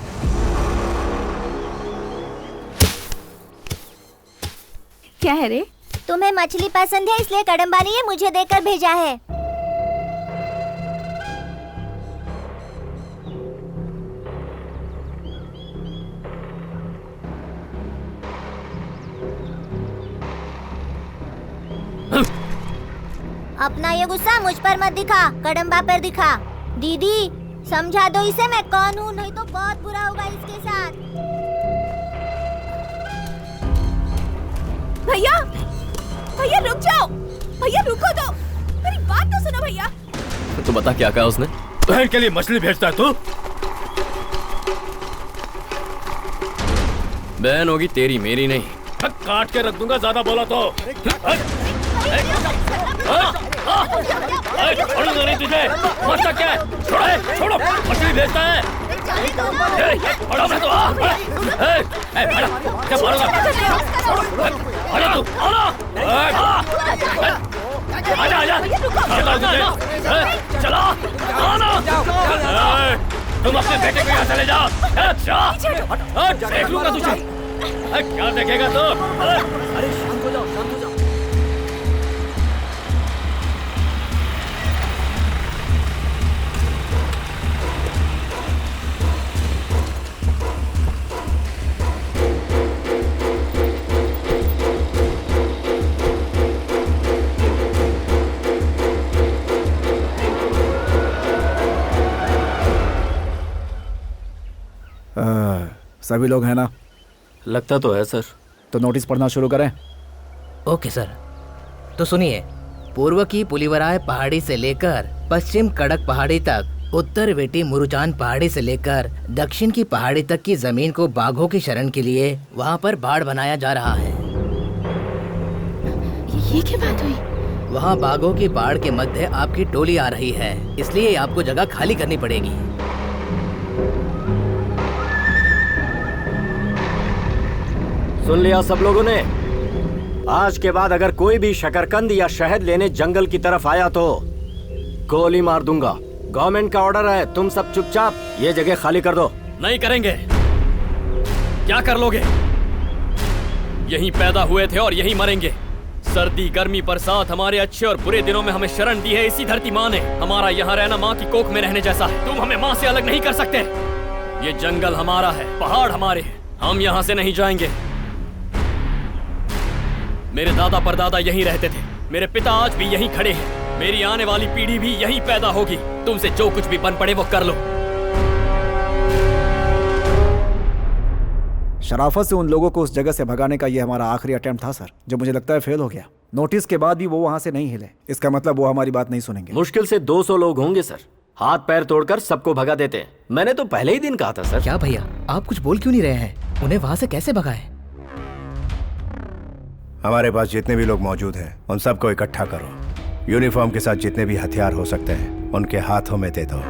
क्या है रे? तुम्हें मछली पसंद है, इसलिए कड़म्बा ने ये मुझे देकर भेजा है। अपना ये गुस्सा मुझ पर मत दिखा, कड़म्बा पर दिखा। दीदी समझा दो इसे मैं कौन हूँ, नहीं तो बहुत बुरा होगा इसके साथ। भैया, भैया रुक जाओ, भैया रुको तो, मेरी बात तो सुनो भैया। तो बता क्या कहा उसने? बहन के लिए मछली भेजता है तू? बहन होगी तेरी, मेरी नहीं। काट के रख दूंगा ज्यादा बोला तो। छोड़ूंगा नहीं तुझे। मरता क्या है? छोड़ो, छोड़ो, मछली भेजता है। छोड़ो मैं तो। क्या मारूंगा? आजा तू, आजा, आजा, चला, आना। तुम अपने बेटे को यहाँ चले जाओ। देख लूंगा तुझे। क्या देखेगा तू? अरे शांत हो जाओ, शांत हो जाओ। सभी लोग हैं ना? लगता तो है सर। तो नोटिस पढ़ना शुरू करें। Okay sir. तो सुनिए, पूर्व की पुलिवराय पहाड़ी से लेकर पश्चिम कड़क पहाड़ी तक, उत्तर वेटी मुरुचान पहाड़ी से लेकर दक्षिण की पहाड़ी तक की जमीन को बाघों की शरण के लिए वहाँ पर बाड़ बनाया जा रहा है। ये क्या बात हुई? वहाँ बाघों की बाड़ के मध्य आपकी टोली आ रही है, इसलिए आपको जगह खाली करनी पड़ेगी। सुन लिया सब लोगों ने? आज के बाद अगर कोई भी शकरकंद या शहद लेने जंगल की तरफ आया तो गोली मार दूंगा। गवर्नमेंट का ऑर्डर है, तुम सब चुपचाप ये जगह खाली कर दो। नहीं करेंगे। क्या कर लोगे? यहीं पैदा हुए थे और यहीं मरेंगे। सर्दी, गर्मी, बरसात, हमारे अच्छे और बुरे दिनों में हमें शरण दी है इसी धरती माँ ने। हमारा यहाँ रहना माँ की कोख में रहने जैसा है। तुम हमें माँ से अलग नहीं कर सकते। ये जंगल हमारा है, पहाड़ हमारे हैं, हम यहाँ से नहीं जाएंगे। मेरे दादा परदादा यहीं रहते थे, मेरे पिता आज भी यहीं खड़े हैं। मेरी आने वाली पीढ़ी भी यहीं पैदा होगी। तुमसे जो कुछ भी बन पड़े वो कर लो। शराफत से उन लोगों को उस जगह से भगाने का ये हमारा आखिरी अटेम्प्ट था सर, जो मुझे लगता है फेल हो गया। नोटिस के बाद भी वो वहां से नहीं हिले, इसका मतलब वो हमारी बात नहीं सुनेंगे। मुश्किल से 200 लोग होंगे सर, हाथ पैर तोड़कर सबको भगा देते हैं। मैंने तो पहले ही दिन कहा था सर। क्या भैया, आप कुछ बोल क्यों नहीं रहे हैं? उन्हें वहां से कैसे भगाएं? हमारे पास जितने भी लोग मौजूद हैं उन सबको इकट्ठा करो। यूनिफॉर्म के साथ जितने भी हथियार हो सकते हैं उनके हाथों में दे दो।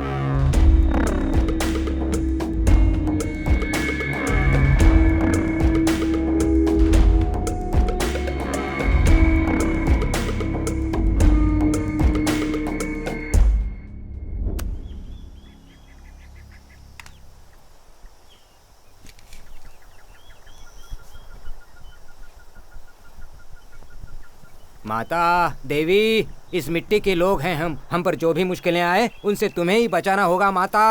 माता देवी, इस मिट्टी के लोग हैं हम पर जो भी मुश्किलें आए उनसे तुम्हें ही बचाना होगा माता।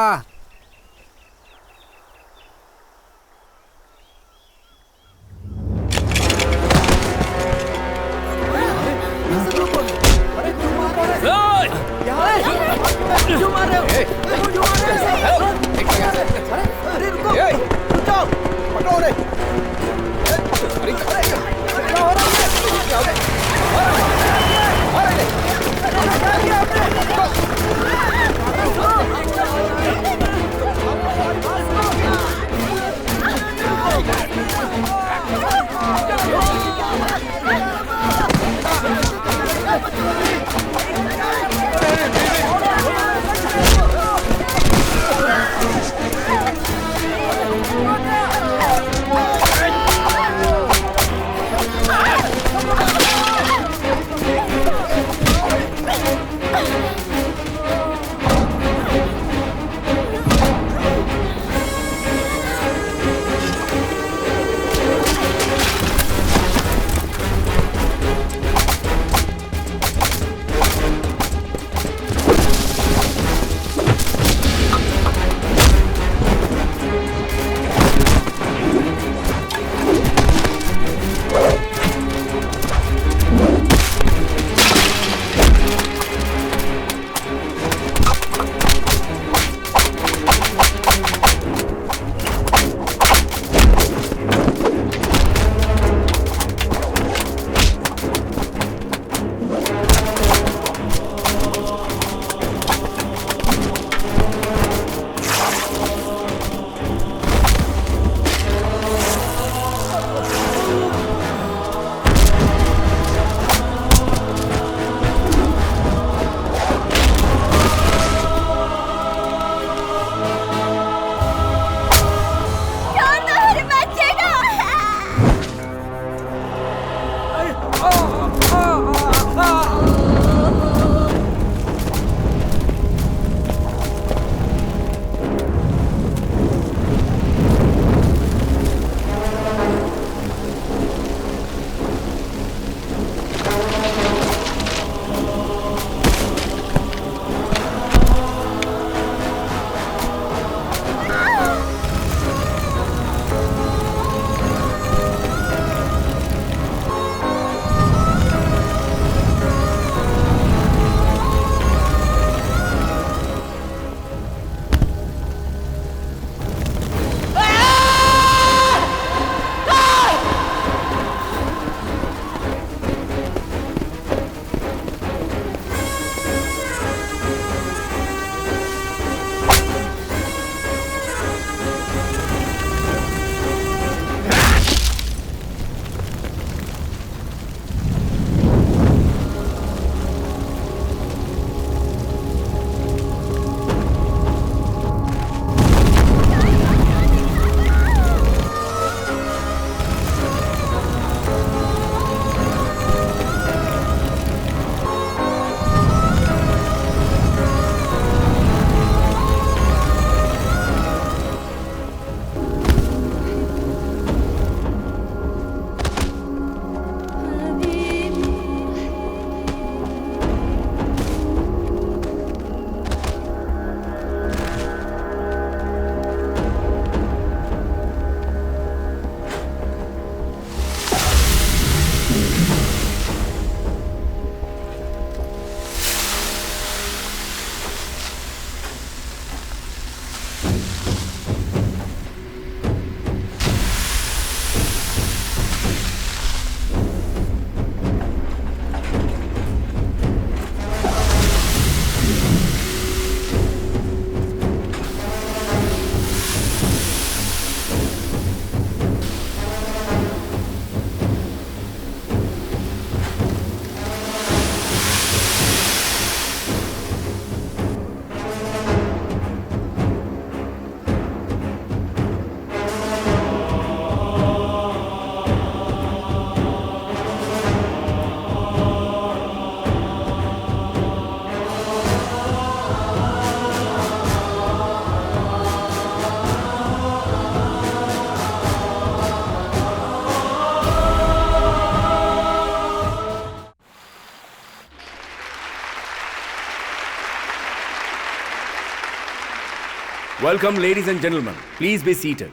Welcome, ladies and gentlemen. Please be seated.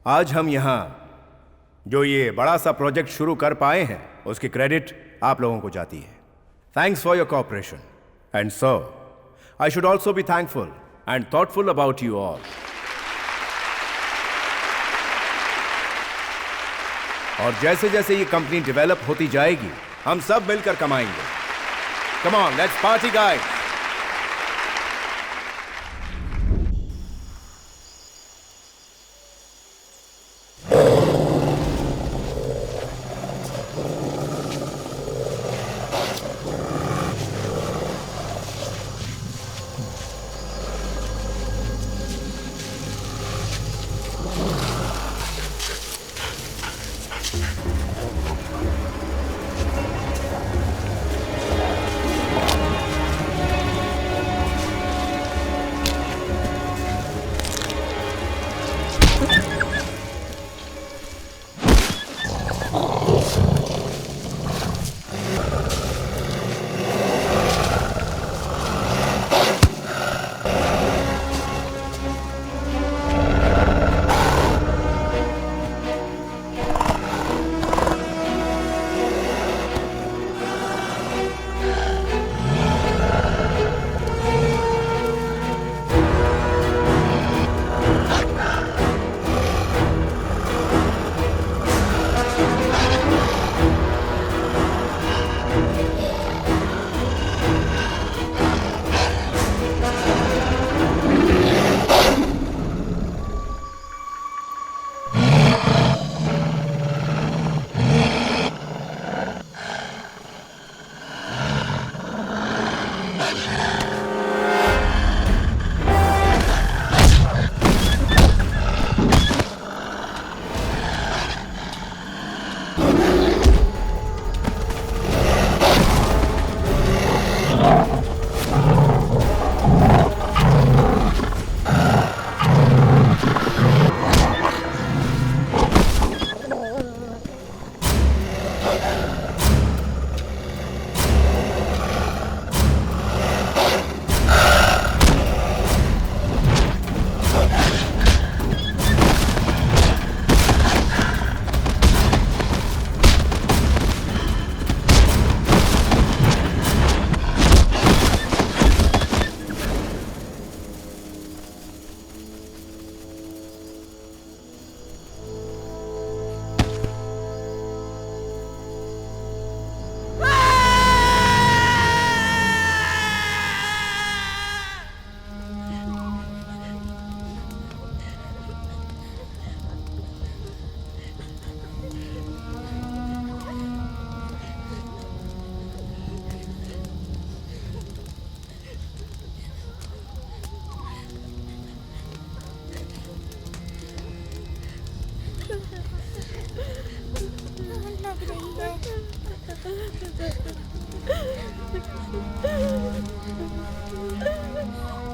आज हम यहाँ जो ये बड़ा सा प्रोजेक्ट शुरू कर पाए हैं उसकी क्रेडिट आप लोगों को जाती है. Thanks for your cooperation. And so, I should also be thankful and thoughtful about you all. और जैसे जैसे ये कंपनी डेवलप होती जाएगी हम सब मिलकर कमाएंगे. Come on, let's party, guys.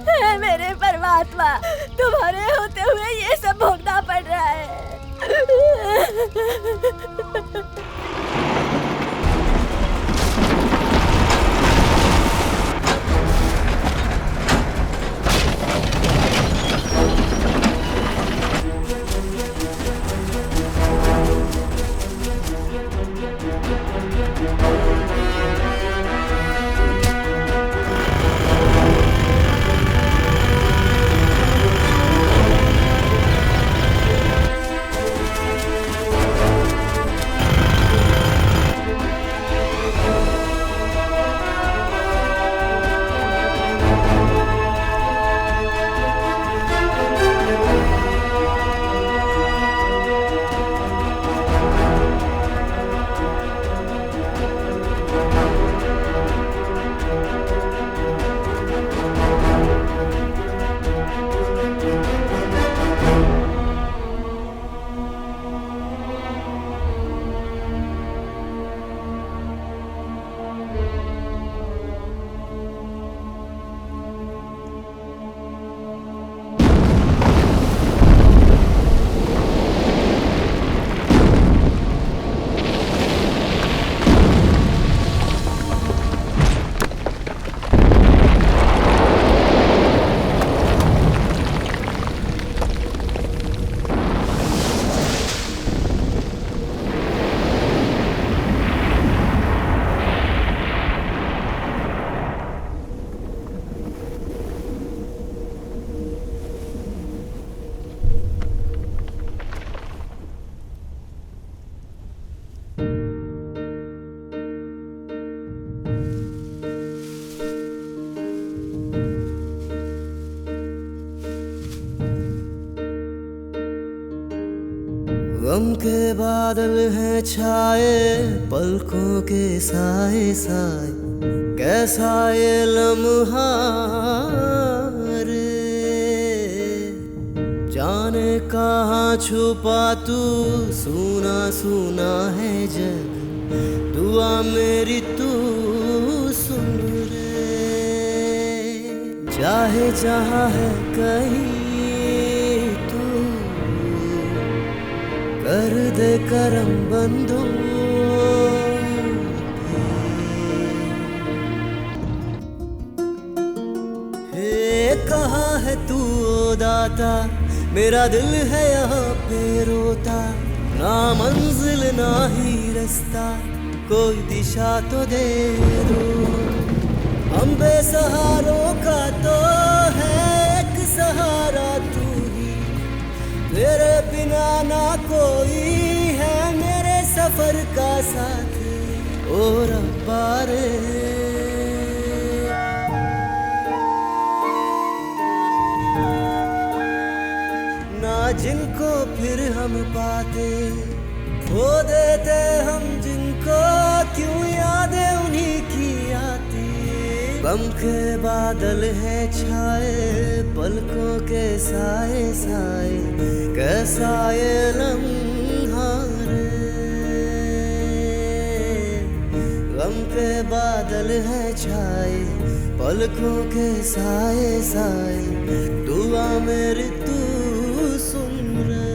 हे मेरे परमात्मा, तुम्हारे होते हुए ये सब भोगना पड़ रहा है। गम के बादल हैं छाए पलकों के साए साए, कैसा ये लम्हा रे, जाने कहाँ छुपा तू, सुना सुना है जग, दुआ मेरी तू सुन रे, चाहे जहाँ है कहीं तू, कर दे करम बंदों हे, कहाँ है तू ओ दाता, मेरा दिल है यहाँ पे रोता, ना मंजिल ना ही रास्ता, कोई दिशा तो दे दो, हम बेसहारों का तो है एक सहारा तू ही, तेरे बिना ना कोई है मेरे सफर का साथ, ओ रब्बा रे। ना जिनको फिर हम पाते, खो देते हम जिनको, क्यों यादें उन्हीं की आती, गम के बादल हैं छाए पलकों के साए साए, कैसा ये लम्हा रे, गम के बादल हैं छाए पलकों के साए साए, दुआ मेरी तू सुन रे।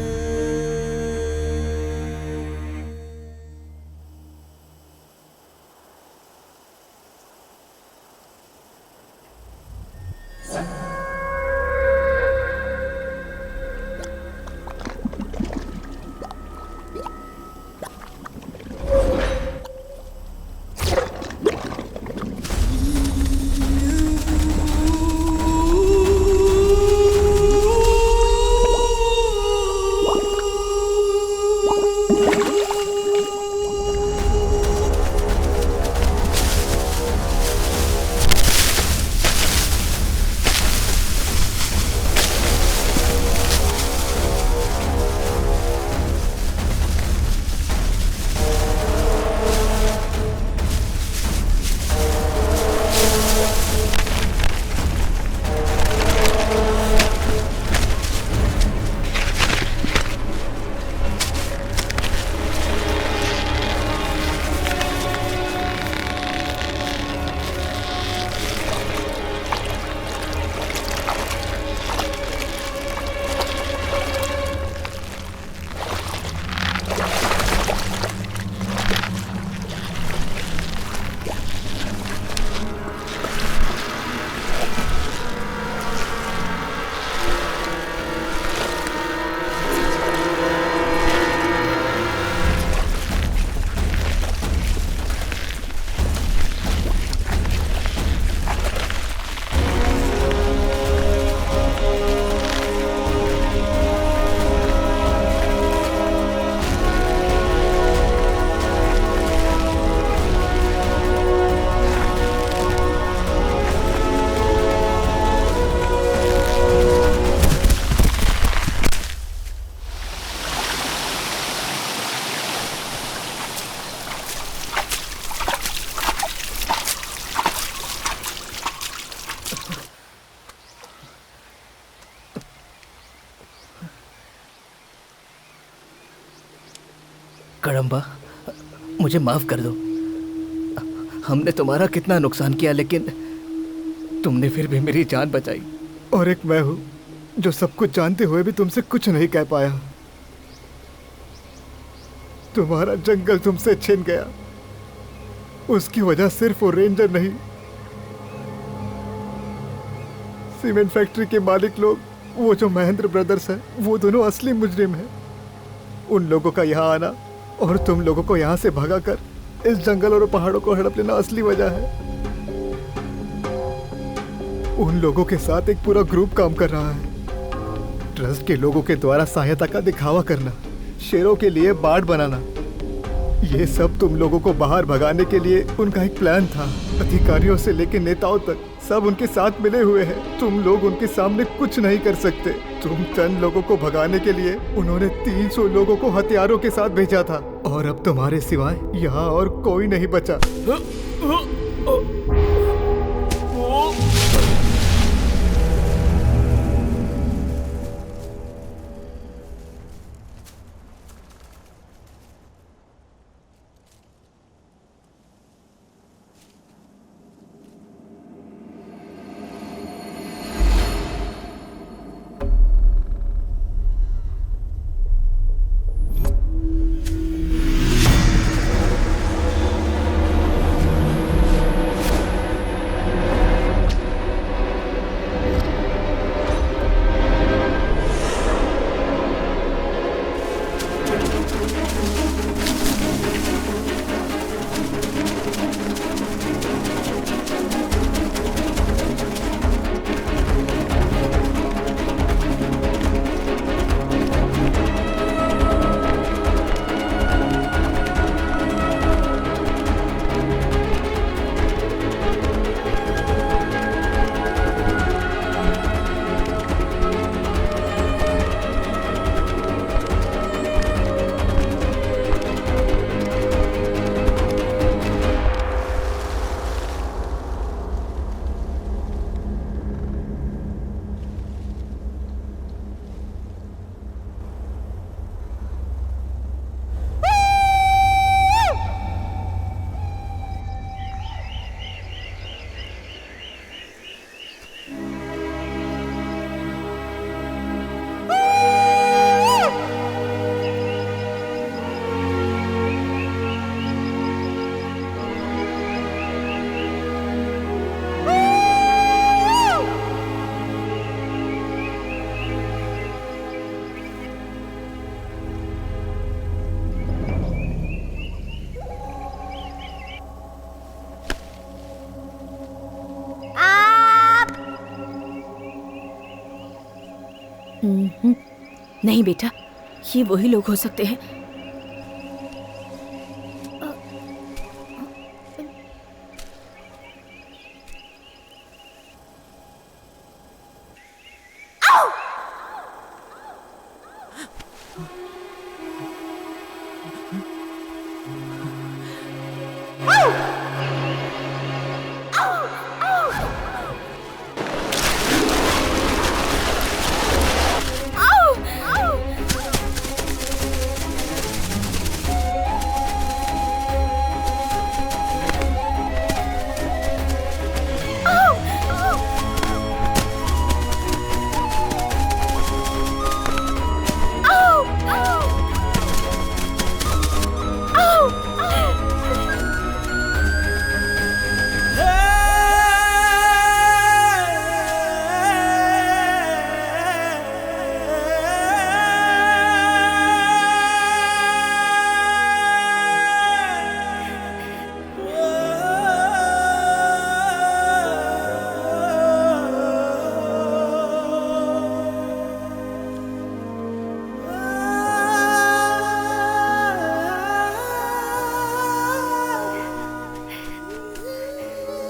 कड़म्बा, मुझे माफ कर दो। हमने तुम्हारा कितना नुकसान किया, लेकिन तुमने फिर भी मेरी जान बचाई। और एक मैं हूँ जो सब कुछ जानते हुए भी तुमसे कुछ नहीं कह पाया। तुम्हारा जंगल तुमसे छिन गया, उसकी वजह सिर्फ वो रेंजर नहीं, सीमेंट फैक्ट्री के मालिक लोग, वो जो महेंद्र ब्रदर्स है, वो दोनों असली मुजरिम हैं। उन लोगों का यहाँ आना और तुम लोगों को यहाँ से भगाकर इस जंगल और पहाड़ों को हड़प लेना असली वजह है। उन लोगों के साथ एक पूरा ग्रुप काम कर रहा है। ट्रस्ट के लोगों के द्वारा सहायता का दिखावा करना, शेरों के लिए बाड़ बनाना, ये सब तुम लोगों को बाहर भगाने के लिए उनका एक प्लान था। अधिकारियों से लेकर नेताओं तक सब उनके साथ मिले हुए हैं। तुम लोग उनके सामने कुछ नहीं कर सकते। तुम चंद लोगों को भगाने के लिए उन्होंने 300 लोगों को हथियारों के साथ भेजा था, और अब तुम्हारे सिवाय यहाँ और कोई नहीं बचा। नहीं बेटा, ये वही लोग हो सकते हैं।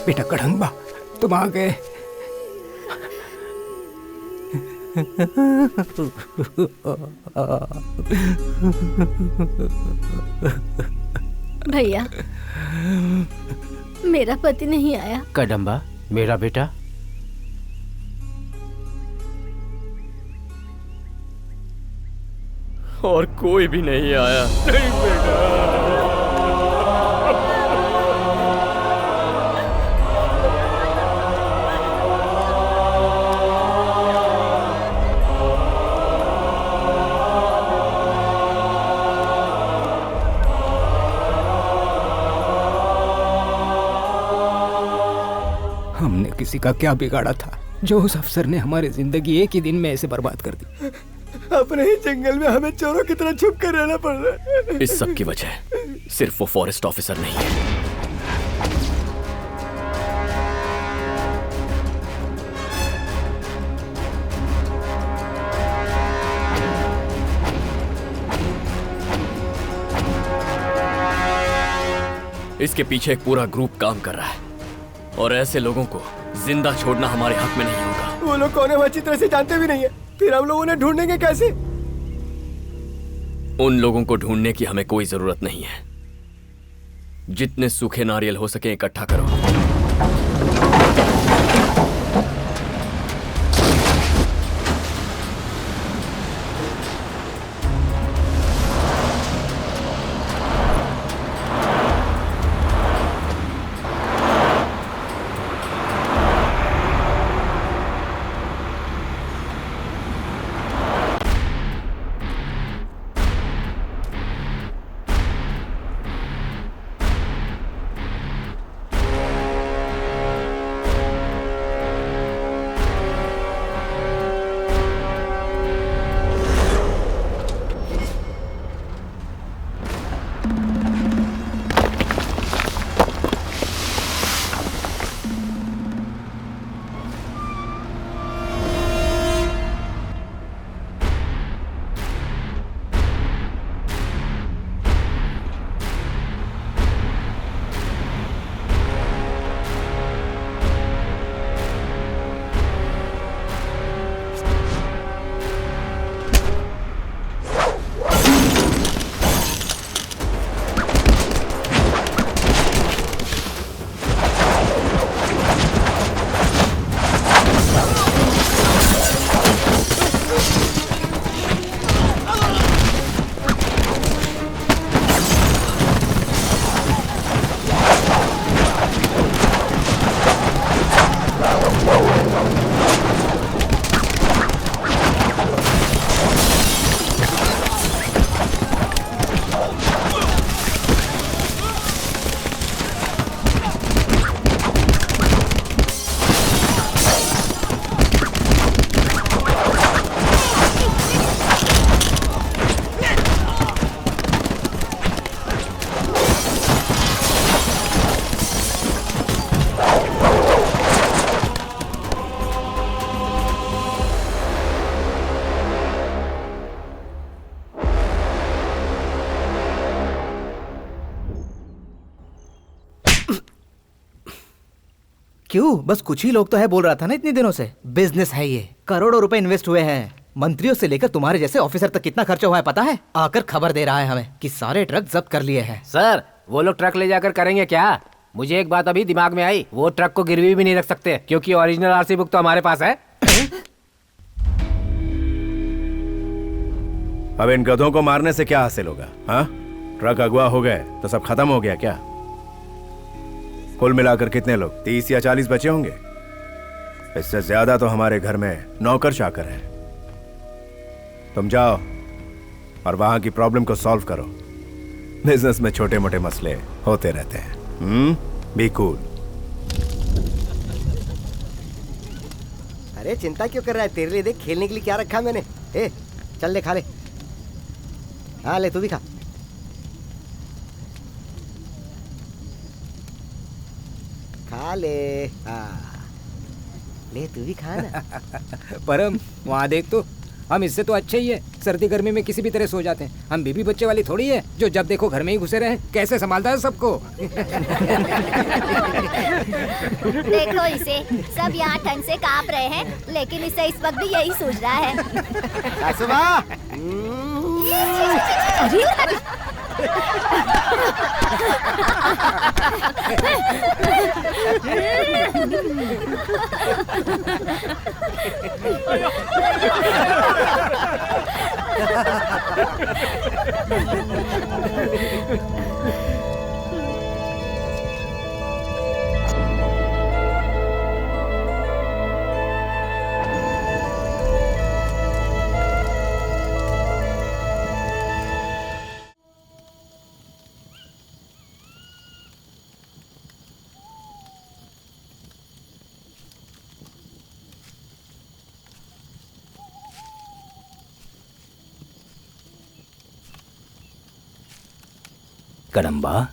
बेटा कड़ंबा, तुम आ गए। भैया, मेरा पति नहीं आया। कदम्बा, मेरा बेटा। और कोई भी नहीं आया। नहीं बेटा। हमने किसी का क्या बिगाड़ा था जो उस अफसर ने हमारी जिंदगी एक ही दिन में ऐसे बर्बाद कर दी। अपने ही जंगल में हमें चोरों की तरह छुप कर रहना पड़ रहा है। इस सब की वजह सिर्फ वो फॉरेस्ट ऑफिसर नहीं है। इसके पीछे एक पूरा ग्रुप काम कर रहा है और ऐसे लोगों को जिंदा छोड़ना हमारे हक में नहीं होगा। वो लोग कौन है वो अच्छी तरह से जानते भी नहीं है, फिर हम लोग उन्हें ढूंढेंगे कैसे? उन लोगों को ढूंढने की हमें कोई जरूरत नहीं है। जितने सूखे नारियल हो सके इकट्ठा करो। क्यों? बस कुछ ही लोग तो है बोल रहा था ना इतने दिनों से। बिजनेस है ये, करोड़ों रुपए इन्वेस्ट हुए हैं। मंत्रियों से लेकर तुम्हारे जैसे ऑफिसर तक कितना खर्चा हुआ है पता है? आकर खबर दे रहा है हमें कि सारे ट्रक जब्त कर लिए हैं। सर वो लोग ट्रक ले जाकर करेंगे क्या? मुझे एक बात अभी दिमाग में आई, वो ट्रक को गिरवी भी नहीं रख सकते क्योंकि ओरिजिनल आरसी बुक तो हमारे पास है। अब इन गधों को मारने से क्या हासिल होगा? हाँ, ट्रक अगवा हो गए तो सब खत्म हो गया क्या? कुल मिलाकर कितने लोग, 30 या 40 बचे होंगे? इससे ज्यादा तो हमारे घर में नौकर चाकर हैं। तुम जाओ और वहां की प्रॉब्लम को सॉल्व करो। बिजनेस में छोटे मोटे मसले होते रहते हैं। Be cool. अरे चिंता क्यों कर रहा है? तेरे लिए देख खेलने के लिए क्या रखा मैंने। ए, चल ले खा ले। हाँ ले, तू भी खा। खा ले। हाँ ले, तू भी खा ना। परम वहाँ देख तो, हम इससे तो अच्छे ही है। सर्दी गर्मी में किसी भी तरह सो जाते हैं। हम बीबी बच्चे वाली थोड़ी है जो जब देखो घर में ही घुसे रहे। कैसे संभालता है सबको। देखो इसे, सब यहाँ ठंड से कांप रहे हैं, लेकिन इसे इस वक्त भी यही सूझ रहा है। कदम्बा,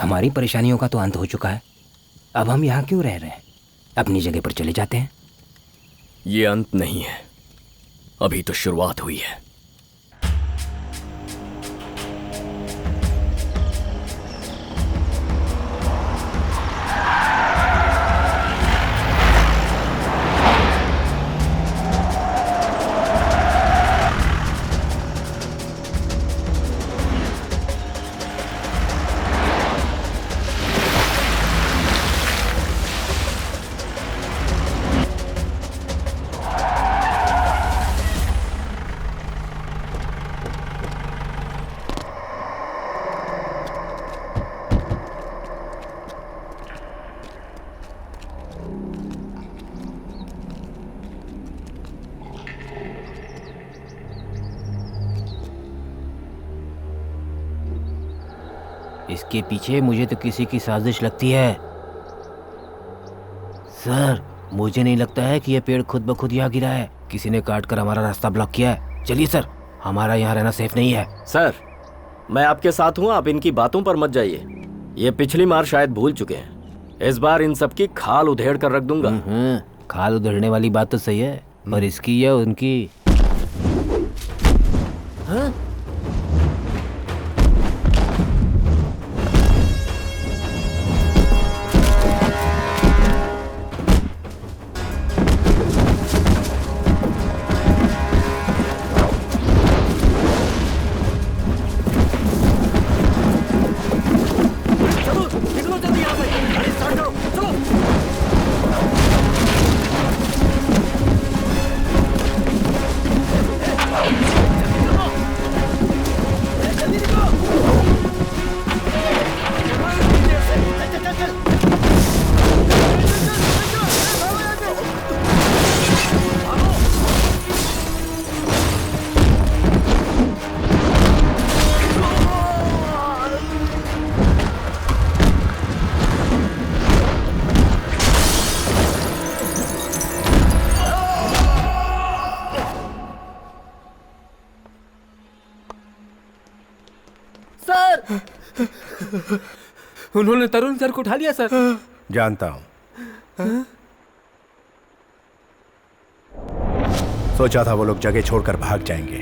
हमारी परेशानियों का तो अंत हो चुका है। अब हम यहाँ क्यों रह रहे हैं? अपनी जगह पर चले जाते हैं। ये अंत नहीं है, अभी तो शुरुआत हुई है। इसके पीछे मुझे तो किसी की साजिश लगती है। सर, मुझे नहीं लगता है कि यह पेड़ खुद ब खुद यहाँ गिरा है। किसी ने काट कर हमारा रास्ता ब्लॉक किया है। चलिए सर, हमारा यहाँ रहना सेफ नहीं है। सर, मैं आपके साथ हूँ, आप इनकी बातों पर मत जाइए। ये पिछली मार शायद भूल चुके हैं। इस बार इन सबकी खाल उधेड़ कर रख दूंगा। खाल उधेड़ने वाली बात तो सही है, पर इसकी या उनकी। हाँ? उन्होंने तरुण सर को उठा लिया सर। जानता हूं। सोचा था वो लोग जगह छोड़कर भाग जाएंगे,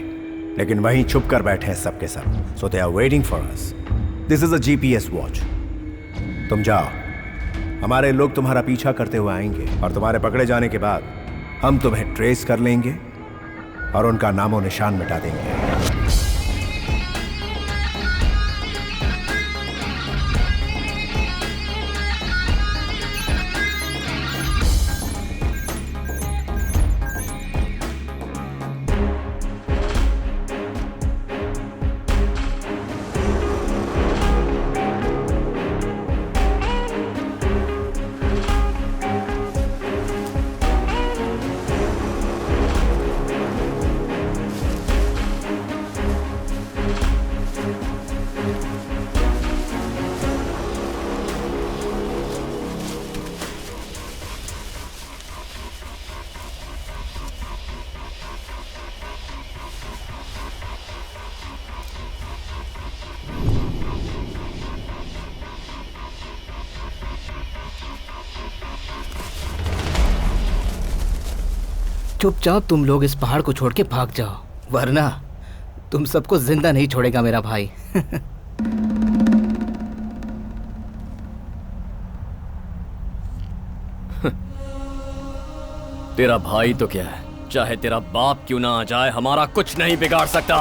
लेकिन वहीं छुप कर बैठे हैं सबके सब। So they are waiting for us. This is a GPS watch. तुम जाओ, हमारे लोग तुम्हारा पीछा करते हुए आएंगे और तुम्हारे पकड़े जाने के बाद हम तुम्हें ट्रेस कर लेंगे और उनका नामो निशान मिटा देंगे। चुपचाप तुम लोग इस पहाड़ को छोड़ के भाग जाओ, वरना तुम सबको जिंदा नहीं छोड़ेगा मेरा भाई। तेरा भाई तो क्या है, चाहे तेरा बाप क्यों ना आ जाए, हमारा कुछ नहीं बिगाड़ सकता।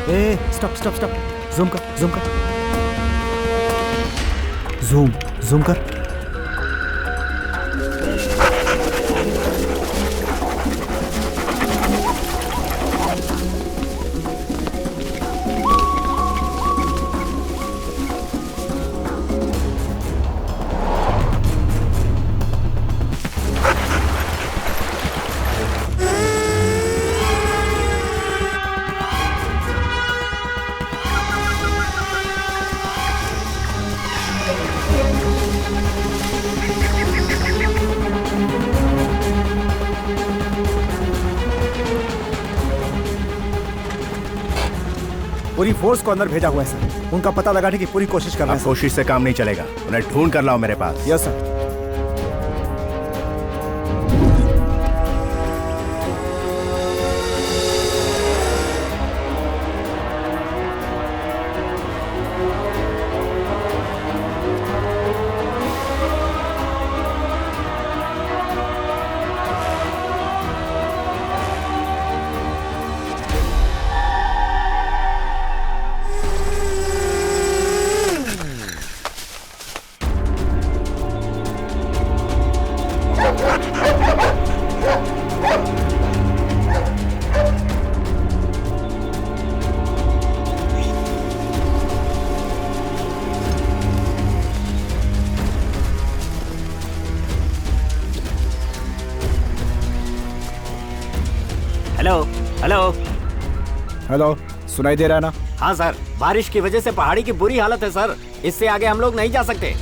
स्टॉप स्टॉप स्टॉप, जूम कर, जूम कर, जूम कर। पूरी फोर्स को अंदर भेजा हुआ है सर। उनका पता लगाने की पूरी कोशिश कर रहे हैं। कोशिश से काम नहीं चलेगा, उन्हें ढूंढ कर लाओ मेरे पास। Yes sir. Hello hello hello, सुनाई दे रहा है ना? हाँ सर, बारिश की वजह से पहाड़ी की बुरी हालत है सर। इससे आगे हम लोग नहीं जा सकते।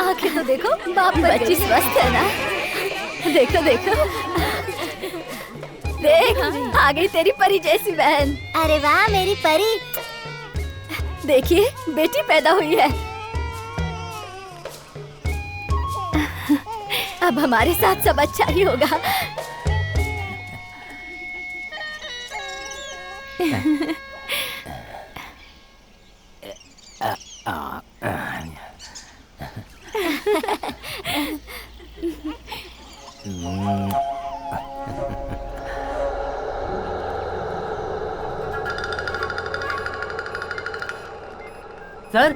आंखें तो देखो, बाप बच्ची स्वस्थ है ना? देखो देखो, देख आ गई तेरी परी जैसी बहन। अरे वाह मेरी परी। देखिए बेटी पैदा हुई है। अब हमारे साथ सब अच्छा ही होगा। सर,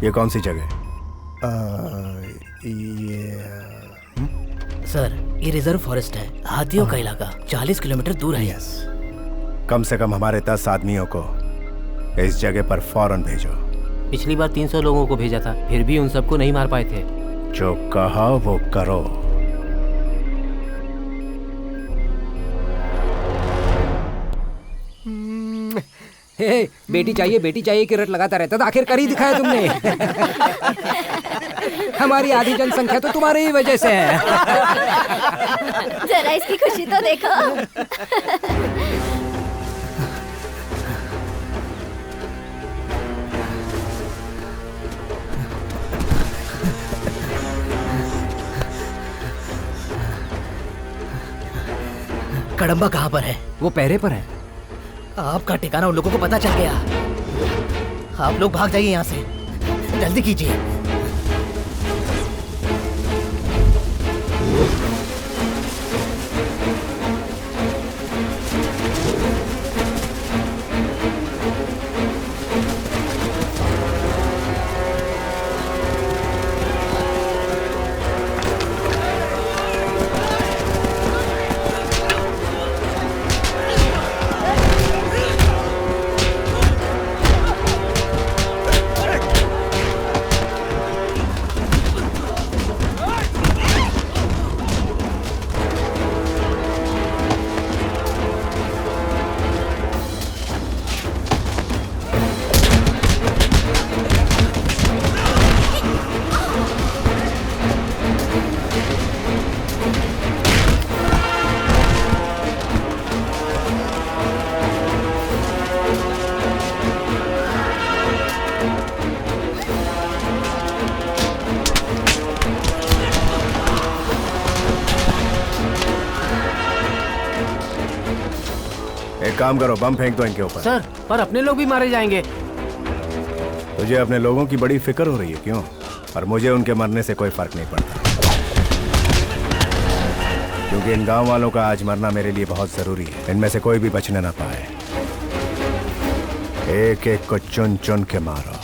ये कौन सी जगह? सर ये रिजर्व फॉरेस्ट है, हाथियों का इलाका 40 किलोमीटर दूर है। यस, कम से कम हमारे 10 आदमियों को इस जगह पर फौरन भेजो। पिछली बार 300 लोगों को भेजा था, फिर भी उन सबको नहीं मार पाए थे। जो कहा वो करो। हे, बेटी चाहिए कि रट लगाता रहता था, आखिर कर ही दिखाया तुमने। हमारी आधी जनसंख्या तो तुम्हारी ही वजह से है। जरा इसकी खुशी तो देखो। कड़म्बा कहाँ पर है? वो पहरे पर है। आपका ठिकाना उन लोगों को पता चल गया। आप लोग भाग जाइए यहाँ से, जल्दी कीजिए। एक काम करो, बम फेंक दो इनके ऊपर। सर, पर अपने लोग भी मारे जाएंगे। तुझे अपने लोगों की बड़ी फिक्र हो रही है, क्यों? और मुझे उनके मरने से कोई फर्क नहीं पड़ता, क्योंकि इन गांव वालों का आज मरना मेरे लिए बहुत जरूरी है। इनमें से कोई भी बचने ना पाए। एक एक को चुन चुन के मारो।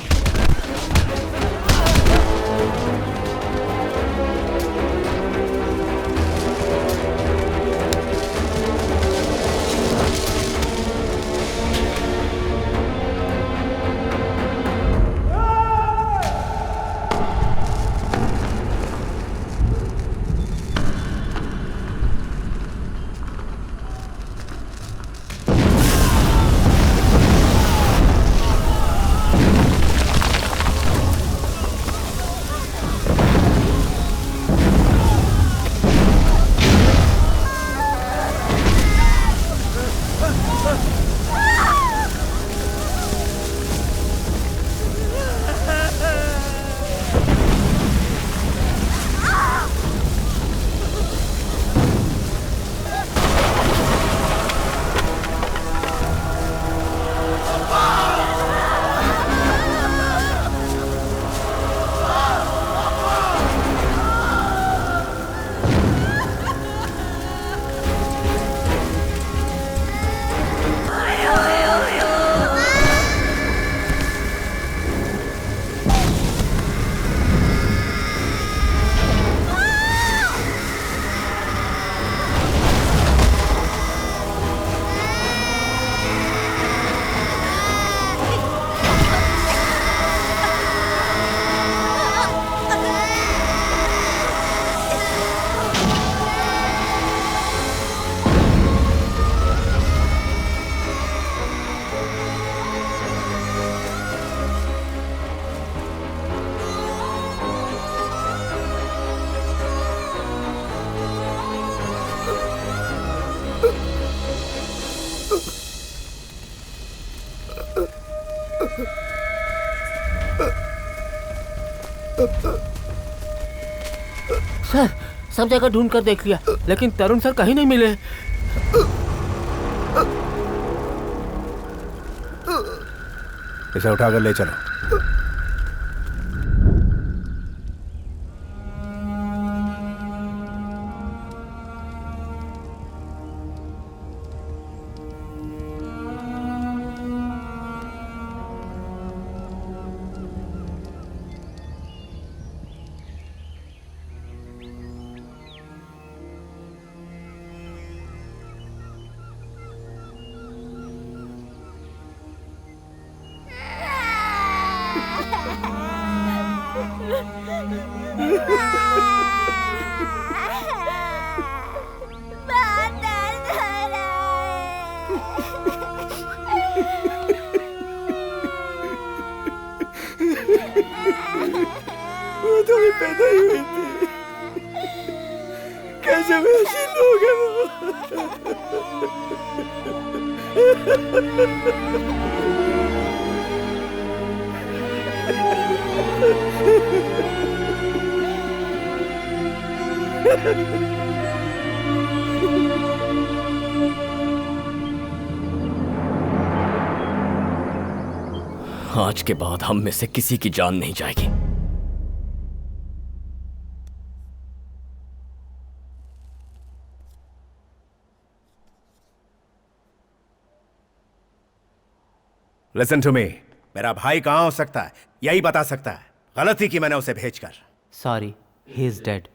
सर, सब जगह ढूंढ कर देख लिया, लेकिन तरुण सर कहीं नहीं मिले। इसे उठाकर ले चलो। वो तो भी पैदा ही हुई थी, कैसे में ऐसे लोग हैं आज के बाद हम में से किसी की जान नहीं जाएगी। Listen to me, मेरा भाई कहाँ हो सकता है यही बता सकता है। गलती की मैंने उसे भेजकर। Sorry, he is dead.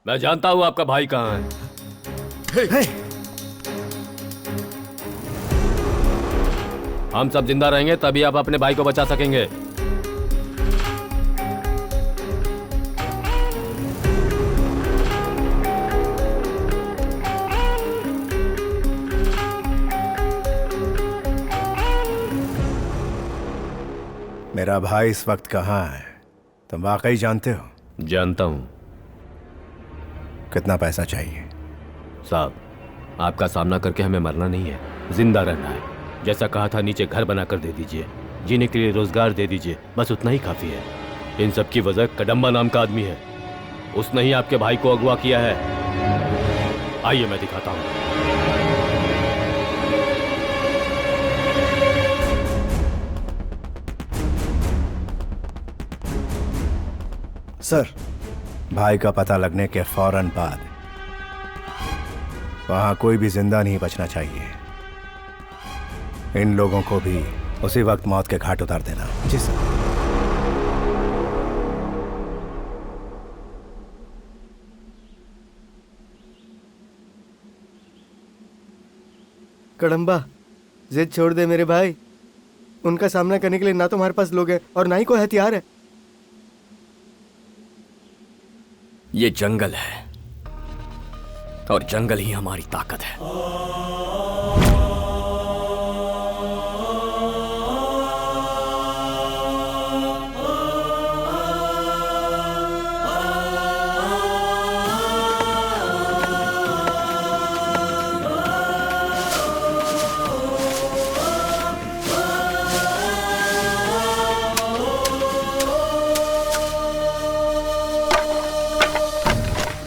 मैं जानता हूं आपका भाई कहाँ है। हम सब जिंदा रहेंगे तभी आप अपने भाई को बचा सकेंगे। मेरा भाई इस वक्त कहाँ है तुम वाकई जानते हो? जानता हूं। कितना पैसा चाहिए? साहब, आपका सामना करके हमें मरना नहीं है, जिंदा रहना है। जैसा कहा था नीचे घर बनाकर दे दीजिए। जीने के लिए रोजगार दे दीजिए, बस उतना ही काफी है। इन सब की वजह कदम्बा नाम का आदमी है। उसने ही आपके भाई को अगवा किया है। आइए मैं दिखाता हूँ। सर, भाई का पता लगने के फौरन बाद वहां कोई भी जिंदा नहीं बचना चाहिए। इन लोगों को भी उसी वक्त मौत के घाट उतार देना। जी सर। कड़म्बा, जिद छोड़ दे मेरे भाई। उनका सामना करने के लिए ना तो हमारे पास लोग हैं और ना ही कोई हथियार है। ये जंगल है और जंगल ही हमारी ताकत है।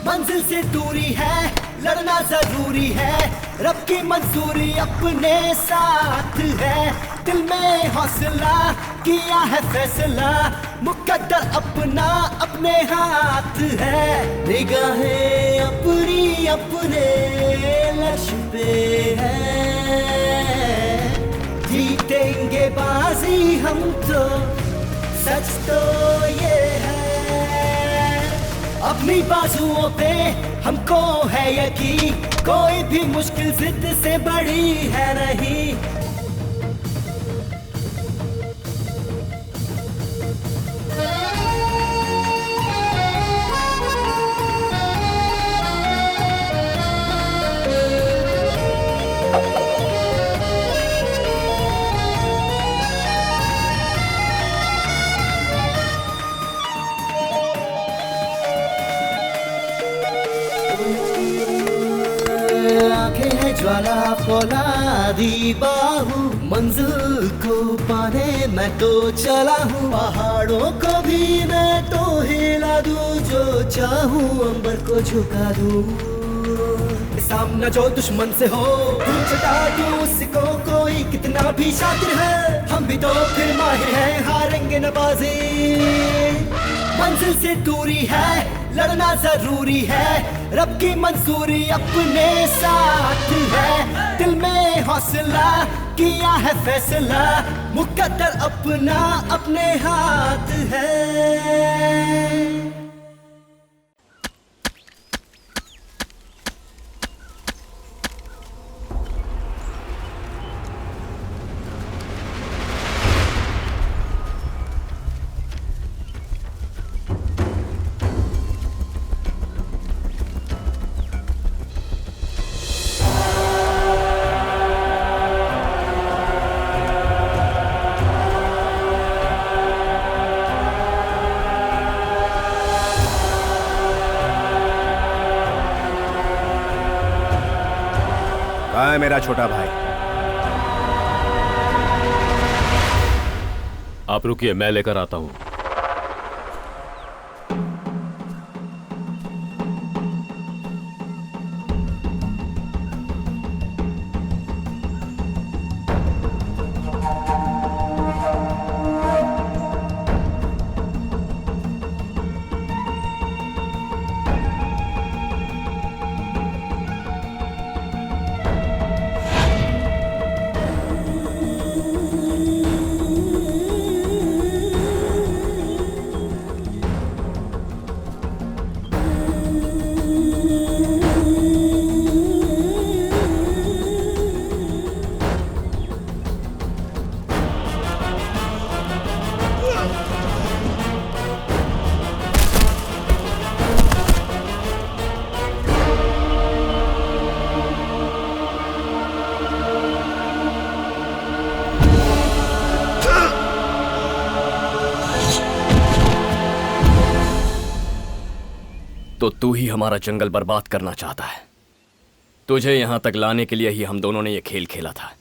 मंजिल से दूरी है, लड़ना जरूरी है, रब की मंजूरी अपने साथ है। दिल में हौसला किया है फैसला, मुकद्दर अपना अपने हाथ है। निगाहें अपनी अपने लक्ष्य पे है, जीतेंगे बाजी हम तो, सच तो ये है। अपनी बाजुओं पे हमको है यकीन, कोई भी मुश्किल जिद से बड़ी है नहीं। ज्वाला फौलादी बाहू, मंजिल को पाने मैं तो चला हूँ। पहाड़ों को भी मैं तो हिला दूँ, जो चाहूँ अंबर को झुका दूँ। सामना जो दुश्मन से हो छुटा दूँ उसको, कोई कितना भी शातिर है हम भी तो फिर माहिर हैं, हारेंगे न बाजी। मंजिल से दूरी है, लड़ना जरूरी है, रब की मंजूरी अपने साथ है। दिल में हौसला किया है फैसला, मुकद्दर अपना अपने हाथ है। कहाँ है मेरा छोटा भाई? आप रुकिए, मैं लेकर आता हूँ। तो तू ही हमारा जंगल बर्बाद करना चाहता है। तुझे यहां तक लाने के लिए ही हम दोनों ने ये खेल खेला था।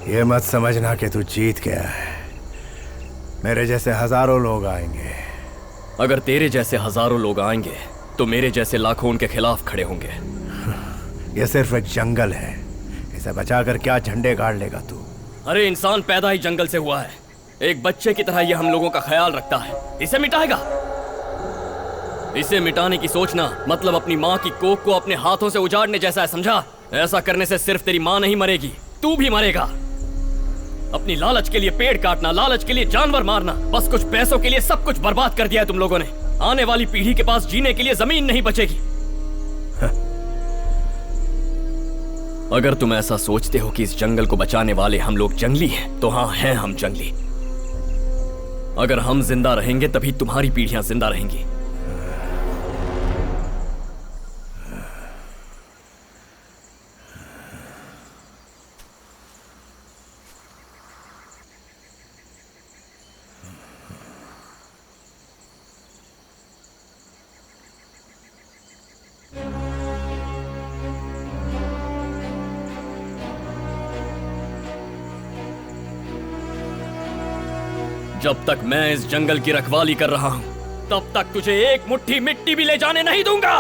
ये मत समझना कि तू जीत गया है। मेरे जैसे हजारों लोग आएंगे। अगर तेरे जैसे हजारों लोग आएंगे तो मेरे जैसे लाखों उनके खिलाफ खड़े होंगे। ये सिर्फ एक जंगल है, इसे बचाकर क्या झंडे गाड़ लेगा तू? अरे इंसान पैदा ही जंगल से हुआ है, एक बच्चे की तरह ये हम लोगों का ख्याल रखता है। इसे मिटाएगा? इसे मिटाने की सोचना मतलब अपनी माँ की कोख को अपने हाथों से उजाड़ने जैसा है, समझा? ऐसा करने से सिर्फ तेरी माँ नहीं मरेगी, तू भी मरेगा। अपनी लालच के लिए पेड़ काटना, लालच के लिए जानवर मारना, बस कुछ पैसों के लिए सब कुछ बर्बाद कर दिया है तुम लोगों ने। आने वाली पीढ़ी के पास जीने के लिए जमीन नहीं बचेगी। अगर तुम ऐसा सोचते हो कि इस जंगल को बचाने वाले हम लोग जंगली हैं, तो हाँ, हैं हम जंगली। अगर हम जिंदा रहेंगे तभी तुम्हारी पीढ़ियां जिंदा रहेंगी। जब तक मैं इस जंगल की रखवाली कर रहा हूं तब तक तुझे एक मुट्ठी मिट्टी भी ले जाने नहीं दूंगा।